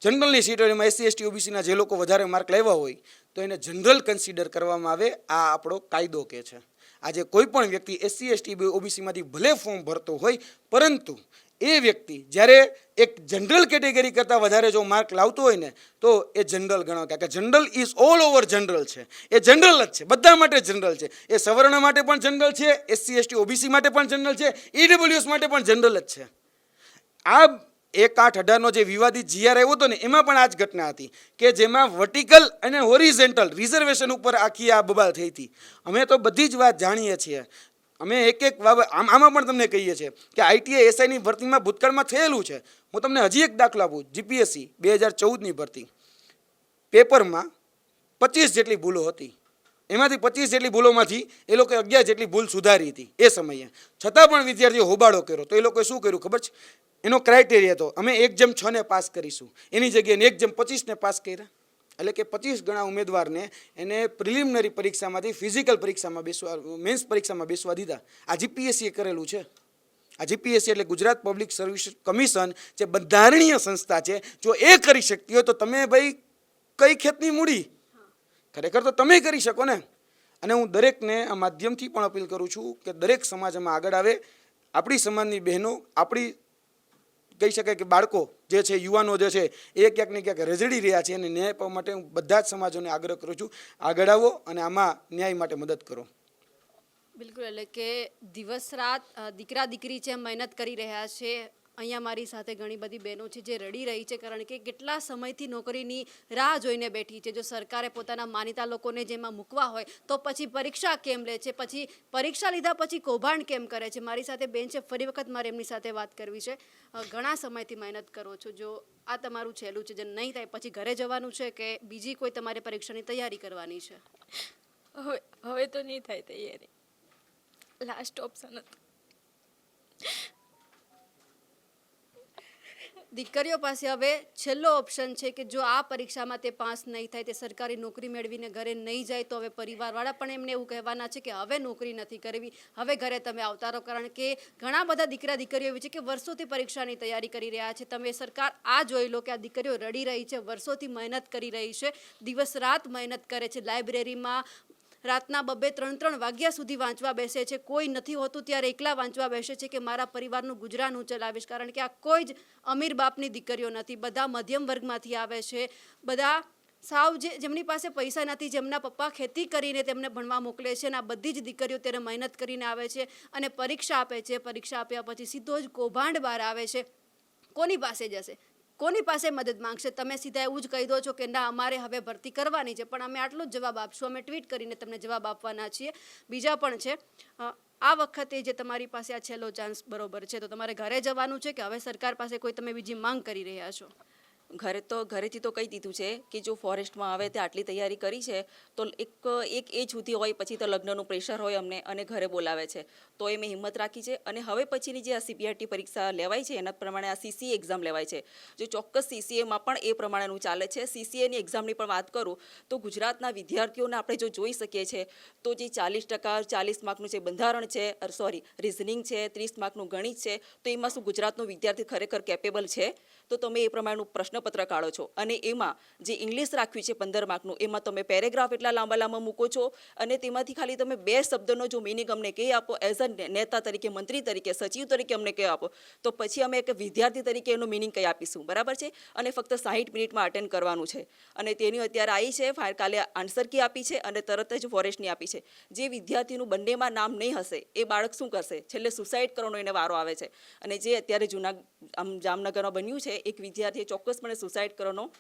જનરલની સીટોમાં એસસી એસટી ઓબીસીના જે લોકો વધારે માર્ક લાવ્યા હોય તો એને જનરલ કન્સિડર કરવામાં આવે. આ આપણો કાયદો કહે છે. આજે કોઈ પણ વ્યક્તિ એસસી એસટી ઓબીસીમાંથી ભલે ફોર્મ ભરતો હોય, પરંતુ એ વ્યક્તિ જ્યારે એક જનરલ કેટેગરી કરતાં વધારે જો માર્ક લાવતો હોય ને તો એ જનરલ ગણો. કે general is all over general છે, એ જનરલ જ છે, બધા માટે જનરલ છે. એ સવર્ણ માટે પણ જનરલ છે, એસસી એસટી ઓબીસી માટે પણ જનરલ છે, ઈડબ્લ્યુએસ માટે પણ જનરલ જ છે. આ 1/8/18નો જે વિવાદિત જીઆર આવ્યો હતો ને એમાં પણ આ જ ઘટના હતી કે જેમાં વર્ટિકલ અને હોરિઝોન્ટલ રિઝર્વેશન ઉપર આખી આ બબાલ થઈ હતી. અમે તો બધી જ વાત જાણીએ છીએ. અમે એક આમાં પણ તમને કહીએ છીએ કે આઈટીઆઈ એસઆઈની ભરતીમાં ભૂતકાળમાં થયેલું છે. હું તમને હજી એક દાખલો આપું. જીપીએસસી 2014ની ભરતી પેપરમાં 25 જેટલી ભૂલો હતી. એમાંથી 25 જેટલી ભૂલોમાંથી એ લોકોએ 11 જેટલી ભૂલ સુધારી હતી એ સમયે. છતાં પણ વિદ્યાર્થીઓ હોબાળો કર્યો. તો એ લોકોએ શું કર્યું ખબર છે? એનો ક્રાઇટેરિયા તો અમે 1/6 ને પાસ કરીશું, એની જગ્યાએ 1/25 ને પાસ કર્યા. એટલે કે 25 ગણા ઉમેદવારને એને પ્રિલિમિનરી પરીક્ષામાંથી ફિઝિકલ પરીક્ષામાં બેસવા, મેન્સ પરીક્ષામાં બેસવા દીધા. આ જીપીએસસીએ કરેલું છે. આ જીપીએસસી એટલે ગુજરાત પબ્લિક સર્વિસ કમિશન, જે બંધારણીય સંસ્થા છે. જો એ કરી શકતી હોય તો તમે ભાઈ કઈ ખેતની મૂડી? ખરેખર તો તમે કરી શકો ને. અને હું દરેકને આ માધ્યમથી પણ અપીલ કરું છું કે દરેક સમાજમાં આગળ આવે. આપણી સમાજની બહેનો, આપણી કહી શકાય કે બાળકો જે છે, યુવાનો જે છે, એ ક્યાંક ને ક્યાંક રઝળી રહ્યા છે અને ન્યાય પામવા માટે હું બધા જ સમાજોને આગ્રહ કરું છું, આગળ આવો અને આમાં ન્યાય માટે મદદ કરો. બિલકુલ, એટલે કે દિવસ રાત દીકરા દીકરી છે મહેનત કરી રહ્યા છે. અહીંયા મારી સાથે ઘણી બધી બહેનો છે જે રડી રહી છે, કારણ કે કેટલા સમયથી નોકરીની રાહ જોઈને બેઠી છે. જો સરકારે પોતાના માનીતા લોકોને જેમાં મૂકવા હોય તો પછી પરીક્ષા કેમ લે છે, પછી પરીક્ષા લીધા પછી કૌભાંડ કેમ કરે છે? મારી સાથે બેન છે, ફરી વખત મારે એમની સાથે વાત કરવી છે. ઘણા સમયથી મહેનત કરો છો, જો આ તમારું છેલ્લું છે, જે નહીં થાય પછી ઘરે જવાનું છે કે બીજી કોઈ તમારે પરીક્ષાની તૈયારી કરવાની છે? હવે તો નહીં થાય તૈયારી, લાસ્ટ ઓપ્શન હતું. દીકરીઓ પાસે હવે છેલ્લો ઓપ્શન છે કે જો આ પરીક્ષામાં તે પાસ નહીં થાય, તે સરકારી નોકરી મેળવીને ઘરે નહીં જાય તો હવે પરિવારવાળા પણ એમને એવું કહેવાના છે કે હવે નોકરી નથી કરવી, હવે ઘરે તમે આવતા રહો. કારણ કે ઘણા બધા દીકરા દીકરીઓ એવી છે કે વર્ષોથી પરીક્ષાની તૈયારી કરી રહ્યા છે. તમે સરકાર આ જોઈ લો કે આ દીકરીઓ રડી રહી છે, વર્ષોથી મહેનત કરી રહી છે, દિવસ રાત મહેનત કરે છે, લાઇબ્રેરીમાં રાતના 2-3 વાગ્યા સુધી વાંચવા બેસે છે. કોઈ નથી હોતું ત્યારે એકલા વાંચવા બેસે છે કે મારા પરિવારનું ગુજરાન હું ચલાવીશ. કારણ કે આ કોઈ જ અમીર બાપની દીકરીઓ નથી, બધા મધ્યમ વર્ગમાંથી આવે છે, બધા સાવ જેમની પાસે પૈસા નથી, જેમના પપ્પા ખેતી કરીને તેમને ભણવા મોકલે છે. અને આ બધી જ દીકરીઓ ત્યારે મહેનત કરીને આવે છે અને પરીક્ષા આપે છે. પરીક્ષા આપ્યા પછી સીધો જ કૌભાંડ બહાર આવે છે. કોની પાસે જશે? કોની પાસે મદદ માંગશે? તમે સીધા એવું જ કહી દો છો કે ના અમારે હવે ભરતી કરવાની છે, પણ અમે આટલો જ જવાબ આપશું, અમે ટ્વીટ કરીને તમને જવાબ આપવાના છીએ. બીજા પણ છે. આ વખતે જે તમારી પાસે આ છેલ્લો ચાન્સ બરોબર છે, તો તમારે ઘરે જવાનું છે કે હવે સરકાર પાસે કોઈ તમે બીજી માંગ કરી રહ્યા છો? ઘરેથી તો કહી દીધું છે કે જો ફોરેસ્ટમાં આવે તે આટલી તૈયારી કરી છે તો એક એજ સુધી હોય, પછી તો લગ્નનું પ્રેશર હોય અમને અને ઘરે બોલાવે છે, તો એ મેં હિંમત રાખી છે. અને હવે પછીની જે આ CBRT પરીક્ષા લેવાય છે એના પ્રમાણે આ CCA એક્ઝામ લેવાય છે. જો ચોક્કસ CCAમાં પણ એ પ્રમાણેનું ચાલે છે. CCAની એક્ઝામની પણ વાત કરું તો ગુજરાતના વિદ્યાર્થીઓને આપણે જો જોઈ શકીએ છીએ તો જે 40%, 40 માર્કનું જે બંધારણ છે, રિઝનિંગ છે, 30 માર્કનું ગણિત છે, તો એમાં શું ગુજરાતનો વિદ્યાર્થી ખરેખર કેપેબલ છે? તો તમે એ પ્રમાણેનું પ્રશ્નપત્ર કાઢો છો અને એમાં જે ઇંગ્લિશ રાખ્યું છે 15 માર્કનું, એમાં તમે પેરેગ્રાફ એટલા લાંબા લાંબા મૂકો છો અને તેમાંથી ખાલી તમે 2 શબ્દનો જો મિનિંગ અમને કહી આપો, એઝ અ નેતા તરીકે, મંત્રી તરીકે, સચિવ તરીકે અમને કહી આપો, તો પછી અમે એક વિદ્યાર્થી તરીકે એનો મિનિંગ કહી આપીશું, બરાબર છે? અને ફક્ત 60 મિનિટમાં અટેન્ડ કરવાનું છે. અને તેની અત્યારે આવી છે, કાલે આન્સર કી આપી છે અને તરત જ ફોરેસ્ટની આપી છે. જે વિદ્યાર્થીનું બંનેમાં નામ નહીં હશે એ બાળક શું કરશે? છેલ્લે સુસાઇડ કરવાનો એને વારો આવે છે. અને જે અત્યારે જામનગરમાં બન્યું છે, એક વિદ્યાર્થીએ ચોક્કસપણે સુસાઇડ કરવાનું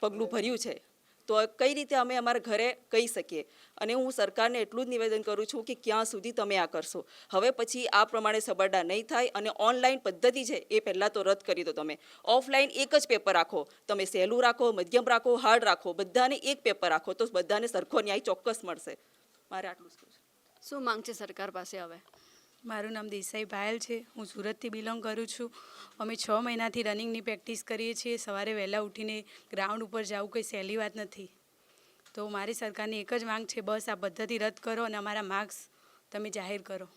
પગલું ભર્યું છે. તો કઈ રીતે અમે અમારા ઘરે કહી શકીએ? અને હું સરકારને એટલું જ નિવેદન કરું છું કે ક્યાં સુધી તમે આ કરશો? હવે પછી આ પ્રમાણે સબરડા નહીં થાય. અને ઓનલાઈન પદ્ધતિ છે એ પહેલાં તો રદ કરી દો તમે. ઓફલાઈન એક જ પેપર રાખો, તમે સહેલું રાખો, મધ્યમ રાખો, હાર્ડ રાખો, બધાને એક પેપર રાખો, તો બધાને સરખો ન્યાય ચોક્કસ મળશે. મારે આટલું જ કહું છું. શું માંગ છે સરકાર પાસે હવે? મારું નામ દેસાઈ પાયલ છે. હું સુરતથી બિલોંગ કરું છું. અમે 6 મહિનાથી રનિંગની પ્રેક્ટિસ કરીએ છીએ. સવારે વહેલા ઉઠીને ગ્રાઉન્ડ ઉપર જવું કંઈ સહેલી વાત નથી. તો મારી સરકારની એક જ માંગ છે, બસ આ પદ્ધતિ રદ કરો અને અમારા માર્ક્સ તમે જાહેર કરો.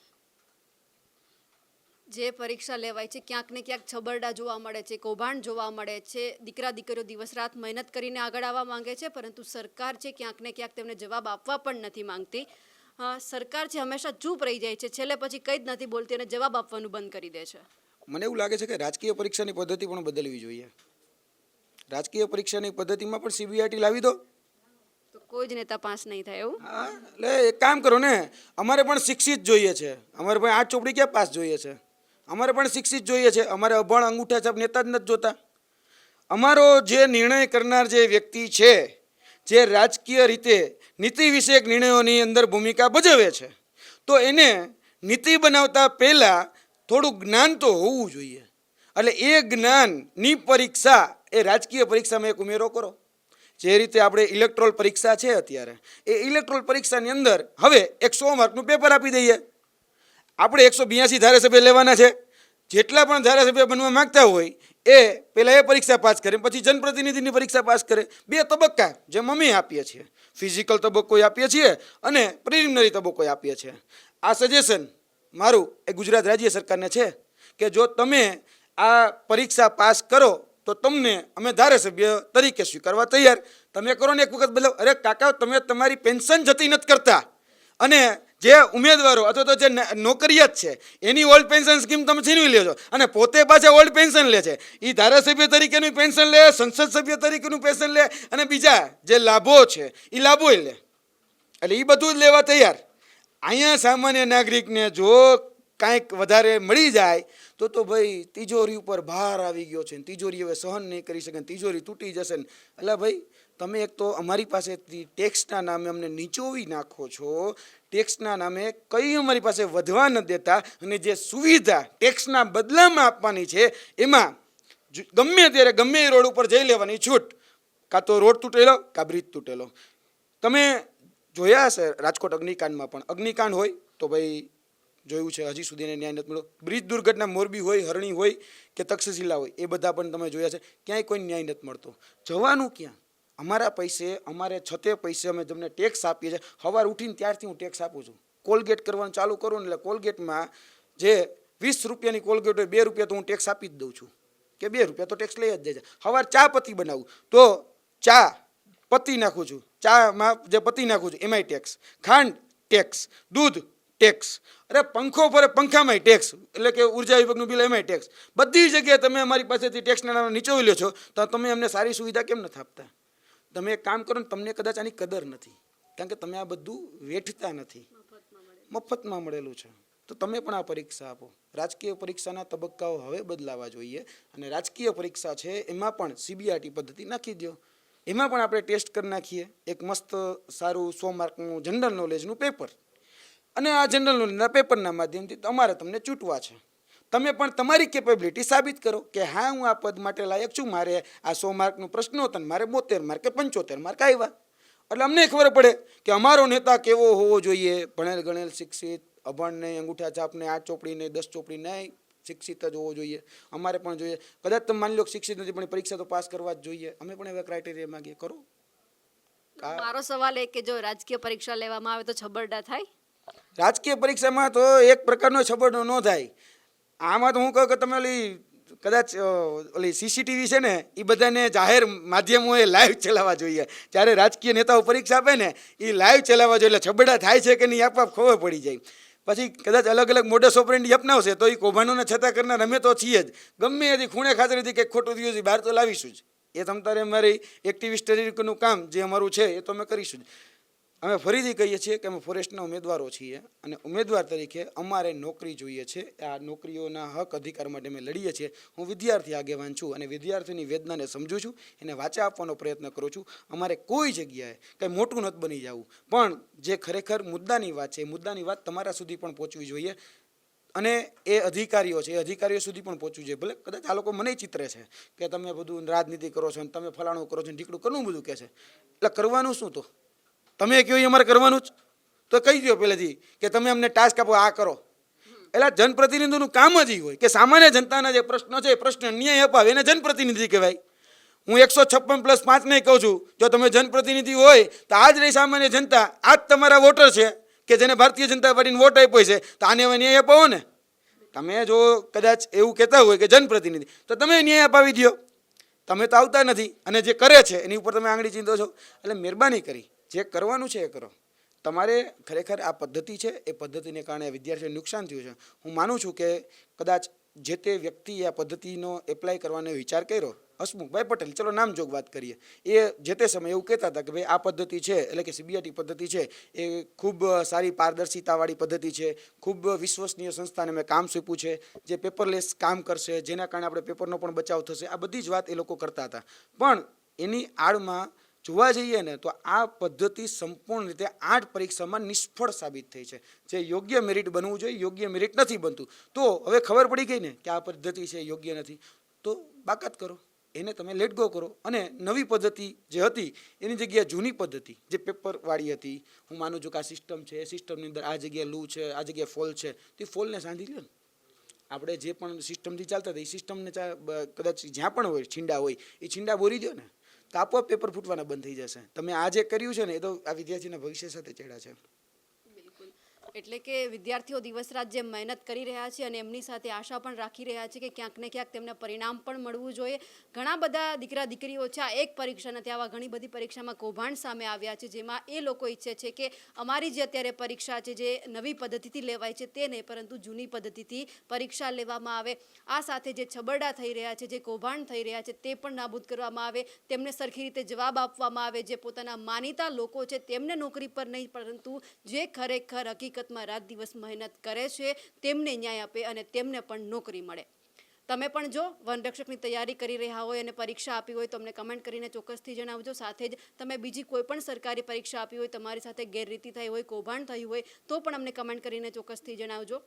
જે પરીક્ષા લેવાય છે ક્યાંક ને ક્યાંક છબરડા જોવા મળે છે, કૌભાંડ જોવા મળે છે. દીકરા દીકરીઓ દિવસ રાત મહેનત કરીને આગળ આવવા માંગે છે, પરંતુ સરકાર છે ક્યાંક ને ક્યાંક તેમને જવાબ આપવા પણ નથી માંગતી. સરકાર છે હંમેશા ચૂપ રહી જાય છે, છેલ્લે પછી કંઈ જ નથી બોલતી અને જવાબ આપવાનું બંધ કરી દે છે. મને એવું લાગે છે કે રાજકીય પરીક્ષાની પદ્ધતિ પણ બદલવી જોઈએ. રાજકીય પરીક્ષાની પદ્ધતિમાં પણ CBRT લાવી દો, તો કોઈ જ નેતા પાસ નહીં થાય એવું. હા, એટલે એક કામ કરો ને, અમારે પણ શિક્ષિત જોઈએ છે. અમારે પણ 8 ચોપડી ક્યાં પાસ જોઈએ છે? અમારે પણ શિક્ષિત જોઈએ છે. અમારે અભણ અંગૂઠા છાપ નેતા જ નથી જોતા. અમારો જે નિર્ણય કરનાર જે વ્યક્તિ છે, જે રાજકીય રીતે નીતિ વિષયક નિર્ણયોની અંદર ભૂમિકા ભજવે છે, તો એને નીતિ બનાવતા પહેલાં થોડું જ્ઞાન તો હોવું જોઈએ. એટલે એ જ્ઞાનની પરીક્ષા એ રાજકીય પરીક્ષામાં એક ઉમેરો કરો. જે રીતે આપણે ઇલેક્ટ્રોલ પરીક્ષા છે અત્યારે, એ ઇલેક્ટ્રોલ પરીક્ષાની અંદર હવે 100 માર્કનું પેપર આપી દઈએ. આપણે 182 ધારાસભ્ય લેવાના છે. જેટલા પણ ધારાસભ્ય બનવા માંગતા હોય એ પહેલાં એ પરીક્ષા પાસ કરે, પછી જનપ્રતિનિધિની પરીક્ષા પાસ કરે. 2 તબક્કા જેમ અમે આપીએ છીએ, ફિઝિકલ તબક્કો આપીએ છીએ અને પ્રિલિમિનરી તબક્કો આપીએ છીએ. આ સજેશન મારું એ ગુજરાત રાજ્ય સરકારને છે કે જો તમે આ પરીક્ષા પાસ કરો તો તમને અમે ધારાસભ્ય તરીકે સ્વીકારવા તૈયાર. તમે કરો ને એક વખત બદલાવ. અરે કાકા, તમે તમારી પેન્શન જતી નથી કરતા અને જે ઉમેદવારો અથવા તો જે નોકરિયાત છે એની ઓલ્ડ પેન્શન સ્કીમ તમે છીનવી લ્યો છો અને પોતે પાછા ઓલ્ડ પેન્શન લે છે. એ ધારાસભ્ય તરીકેનું પેન્શન લે, સંસદ સભ્ય તરીકેનું પેન્શન લે અને બીજા જે લાભો છે એ લાભો લે. એટલે એ બધું જ લેવા તૈયાર. અહીંયા સામાન્ય નાગરિકને જો કાંઈક વધારે મળી જાય તો ભાઈ તિજોરી ઉપર ભાર આવી ગયો છે, તિજોરી હવે સહન નહીં કરી શકે, તિજોરી તૂટી જશે ને. એટલે ભાઈ તમે એક તો અમારી પાસેથી ટેક્સના નામે અમને નીચોવી નાખો છો. ટેક્સના નામે કંઈ અમારી પાસે વધવા ન દેતા અને જે સુવિધા ટેક્સના બદલામાં આપવાની છે એમાં ગમે ત્યારે ગમે એ રોડ ઉપર જઈ લેવાની છૂટ. કાં તો રોડ તૂટેલો કાં બ્રિજ તૂટેલો. તમે જોયા હશે રાજકોટ અગ્નિકાંડમાં પણ અગ્નિકાંડ હોય તો ભાઈ જોયું છે હજી સુધી એને ન્યાય નથી મળ્યો. બ્રિજ દુર્ઘટના મોરબી હોય, હરણી હોય કે તક્ષશિલા હોય, એ બધા પણ તમે જોયા છે. ક્યાંય કોઈ ન્યાય નથી મળતો. જવાનું ક્યાં? અમારા પૈસે, અમારે છતે પૈસે અમે તમને ટેક્સ આપીએ છીએ. સવાર ઉઠીને ત્યારથી હું ટેક્સ આપું છું. કોલગેટ કરવાનું ચાલુ કરું ને એટલે કોલગેટમાં જે 20 રૂપિયાની કોલગેટ હોય 2 રૂપિયા તો હું ટેક્સ આપી જ દઉં છું કે 2 રૂપિયા તો ટેક્સ લઈ જ જાય છે. સવાર ચા પત્તી બનાવું તો ચા પત્તી નાખું છું, ચામાં જે પત્તી નાખું છું એમાંય ટેક્સ, ખાંડ ટેક્સ, દૂધ ટેક્સ, અરે પંખો ફરે પંખામાંય ટેક્સ, એટલે કે ઉર્જા વિભાગનું બિલ એમાંય ટેક્સ. બધી જગ્યાએ તમે અમારી પાસેથી ટેક્સના નામે નીચોવી લો છો તો તમે અમને સારી સુવિધા કેમ નથી આપતા? તમે એક કામ કરો ને, તમને કદાચ આની કદર નથી કારણ કે તમે આ બધું વેઠતા નથી, મફતમાં મળેલું છે. તો તમે પણ આ પરીક્ષા આપો. રાજકીય પરીક્ષાના તબક્કાઓ હવે બદલાવા જોઈએ અને રાજકીય પરીક્ષા છે એમાં પણ CBRT પદ્ધતિ નાખી દો. એમાં પણ આપણે ટેસ્ટ કરી નાખીએ એક મસ્ત સારું 100 માર્કનું જનરલ નોલેજનું પેપર, અને આ જનરલ નોલેજના પેપરના માધ્યમથી તમારે તમને ચૂંટવા છે. તમે પણ તમારી કેપેબિલિટી સાબિત કરો કે હા હું આ પદ માટે લાયક છું, મારે આ 100 માર્કનું પ્રશ્ન હતો ને મારે 72 માર્ક કે 75 માર્ક આવ્યા. એટલે અમને ખબર પડે કે અમારો નેતા કેવો હોવો જોઈએ, ભણેલ ગણેલ શિક્ષિત, અભણ નહીં, અંગૂઠા છાપ નહીં, 8 ચોપડી નહીં, 10 ચોપડી નહીં, શિક્ષિત જ હોવો જોઈએ. અમારે પણ જોઈએ. કદાચ તમે માની લો શિક્ષિત નથી પણ પરીક્ષા તો પાસ કરવા જ જોઈએ. અમે પણ એવા ક્રાઇટેરિયા માંગીએ, કરો. મારો સવાલ એ કે જો રાજકીય પરીક્ષા લેવામાં આવે તો છબરડા થાય? રાજકીય પરીક્ષામાં તો એક પ્રકારનો છબરડો ન થાય. આમાં તો હું કહું કે તમે કદાચ ઓલી CCTV છે ને એ બધાને જાહેર માધ્યમોએ લાઈવ ચલાવવા જોઈએ. જ્યારે રાજકીય નેતાઓ પરીક્ષા આપે ને એ લાઈવ ચલાવવા જોઈએ, એટલે છબરડા થાય છે કે નહીં આપઆપ ખબર પડી જાય. પછી કદાચ અલગ અલગ મોડસ ઓપરેન્ડી અપનાવશે તો એ કૌભાંડોને છતાં કરનાર અમે તો છીએ જ. ગમે એથી ખૂણે ખાતરીથી કંઈક ખોટું થયું છે બહાર તો લાવીશું જ. એ તમ તારે અમારી એક્ટિવિસ્ટ તરીકેનું કામ જે અમારું છે એ તો અમે કરીશું જ. અમે ફરીથી કહીએ છીએ કે અમે ફોરેસ્ટના ઉમેદવારો છીએ અને ઉમેદવાર તરીકે અમારે નોકરી જોઈએ છે. આ નોકરીઓના હક અધિકાર માટે અમે લડીએ છીએ. હું વિદ્યાર્થી આગેવાન છું અને વિદ્યાર્થીની વેદનાને સમજું છું, એને વાચા આપવાનો પ્રયત્ન કરું છું. અમારે કોઈ જગ્યાએ કંઈ મોટું નથી બની જવું, પણ જે ખરેખર મુદ્દાની વાત છે એ મુદ્દાની વાત તમારા સુધી પણ પહોંચવી જોઈએ અને એ અધિકારીઓ છે એ અધિકારીઓ સુધી પણ પહોંચવું જોઈએ. ભલે કદાચ આ લોકો મને ચિત્રે છે કે તમે બધું રાજનીતિ કરો છો અને તમે ફલાણું કરો છો, ઢીકડું કરવું બધું કહે છે. એટલે કરવાનું શું? તો તમે કહો અમારે કરવાનું જ તો કહી દો પહેલેથી કે તમે અમને ટાસ્ક આપો, આ કરો. એટલે જનપ્રતિનિધિનું કામ જ એ હોય કે સામાન્ય જનતાના જે પ્રશ્નો છે એ પ્રશ્ન ન્યાય અપાવે એને જનપ્રતિનિધિ કહેવાય. હું 156+5 નહીં કહું છું. જો તમે જનપ્રતિનિધિ હોય તો આ જ રહી સામાન્ય જનતા, આ જ તમારા વોટર છે કે જેને ભારતીય જનતા પાર્ટીને વોટ આપ્યો છે, તો આને હવે ન્યાય અપાવો ને. તમે જો કદાચ એવું કહેતા હોય કે જનપ્રતિનિધિ, તો તમે ન્યાય અપાવી દો. તમે તો આવતા નથી અને જે કરે છે એની ઉપર તમે આંગળી ચીંધો છો. એટલે મહેરબાની કરી જે કરવાનું છે એ કરો. તમારે ખરેખર આ પદ્ધતિ છે એ પદ્ધતિને કારણે વિદ્યાર્થીઓને નુકસાન થયું છે. હું માનું છું કે કદાચ જે તે વ્યક્તિએ આ પદ્ધતિનો એપ્લાય કરવાનો વિચાર કર્યો, હસમુખભાઈ પટેલ, ચલો નામજોગ વાત કરીએ, એ જે તે સમયે એવું કહેતા હતા કે ભાઈ આ પદ્ધતિ છે એટલે કે CBRT પદ્ધતિ છે એ ખૂબ સારી પારદર્શિતાવાળી પદ્ધતિ છે, ખૂબ વિશ્વસનીય સંસ્થાને મેં કામ સોંપ્યું છે, જે પેપરલેસ કામ કરશે, જેના કારણે આપણે પેપરનો પણ બચાવ થશે. આ બધી જ વાત એ લોકો કરતા હતા. પણ એની આડમાં જોવા જઈએ ને તો આ પદ્ધતિ સંપૂર્ણ રીતે 8 પરીક્ષામાં નિષ્ફળ સાબિત થઈ છે. જે યોગ્ય મેરિટ બનવું જોઈએ યોગ્ય મેરિટ નથી બનતું. તો હવે ખબર પડી ગઈ ને કે આ પદ્ધતિ છે યોગ્ય નથી, તો બાકાત કરો, એને તમે લેટ ગો કરો અને નવી પદ્ધતિ જે હતી એની જગ્યાએ જૂની પદ્ધતિ જે પેપરવાળી હતી, હું માનું છું કે આ સિસ્ટમ છે, એ સિસ્ટમની અંદર આ જગ્યાએ લૂ છે, આ જગ્યાએ ફોલ છે, તે ફોલને સાંધી લો ને. આપણે જે પણ સિસ્ટમથી ચાલતા હતા એ સિસ્ટમને કદાચ જ્યાં પણ હોય છીંડા હોય એ છીંડા બોરી દો ને, તો આપોઆપ પેપર ફૂટવાના બંધ થઈ જશે. તમે આ જે કર્યું છે ને એ તો આ વિદ્યાર્થીના ભવિષ્ય સાથે ચેડા છે. એટલે કે વિદ્યાર્થીઓ દિવસ રાત જે મહેનત કરી રહ્યા છે અને એમની સાથે આશા પણ રાખી રહ્યા છે કે ક્યાંક ને ક્યાંક તેમને પરિણામ પણ મળવું જોઈએ. ઘણા બધા દીકરા દીકરીઓ છે આ એક પરીક્ષા નથી, આવા ઘણી બધી પરીક્ષામાં કૌભાંડ સામે આવ્યા છે, જેમાં એ લોકો ઈચ્છે છે કે અમારી જે અત્યારે પરીક્ષા છે જે નવી પદ્ધતિથી લેવાય છે તે નહીં પરંતુ જૂની પદ્ધતિથી પરીક્ષા લેવામાં આવે. આ સાથે જે છબરડા થઈ રહ્યા છે, જે કૌભાંડ થઈ રહ્યા છે તે પણ નાબૂદ કરવામાં આવે, તેમને સરખી રીતે જવાબ આપવામાં આવે. જે પોતાના માનીતા લોકો છે તેમને નોકરી પર નહીં પરંતુ જે ખરેખર હકીકત રાત દિવસ મહેનત કરે છે તેમને ન્યાય આપે અને તેમને પણ નોકરી મળે. તમે પણ જો વનરક્ષકની તૈયારી કરી રહ્યા હોય અને પરીક્ષા આપી હોય તો અમને કમેન્ટ કરીને ચોક્કસથી જણાવજો. સાથે જ તમે બીજી કોઈ પણ સરકારી પરીક્ષા આપી હોય, તમારી સાથે ગેરરીતિ થઈ હોય, કૌભાંડ થયું હોય તો પણ અમને કમેન્ટ કરીને ચોક્કસથી જણાવજો.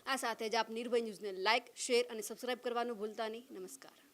આ સાથે જ આપ નિર્ભય ન્યૂઝને લાઇક, શેર અને સબસ્ક્રાઇબ કરવાનું ભૂલતા નહીં. નમસ્કાર.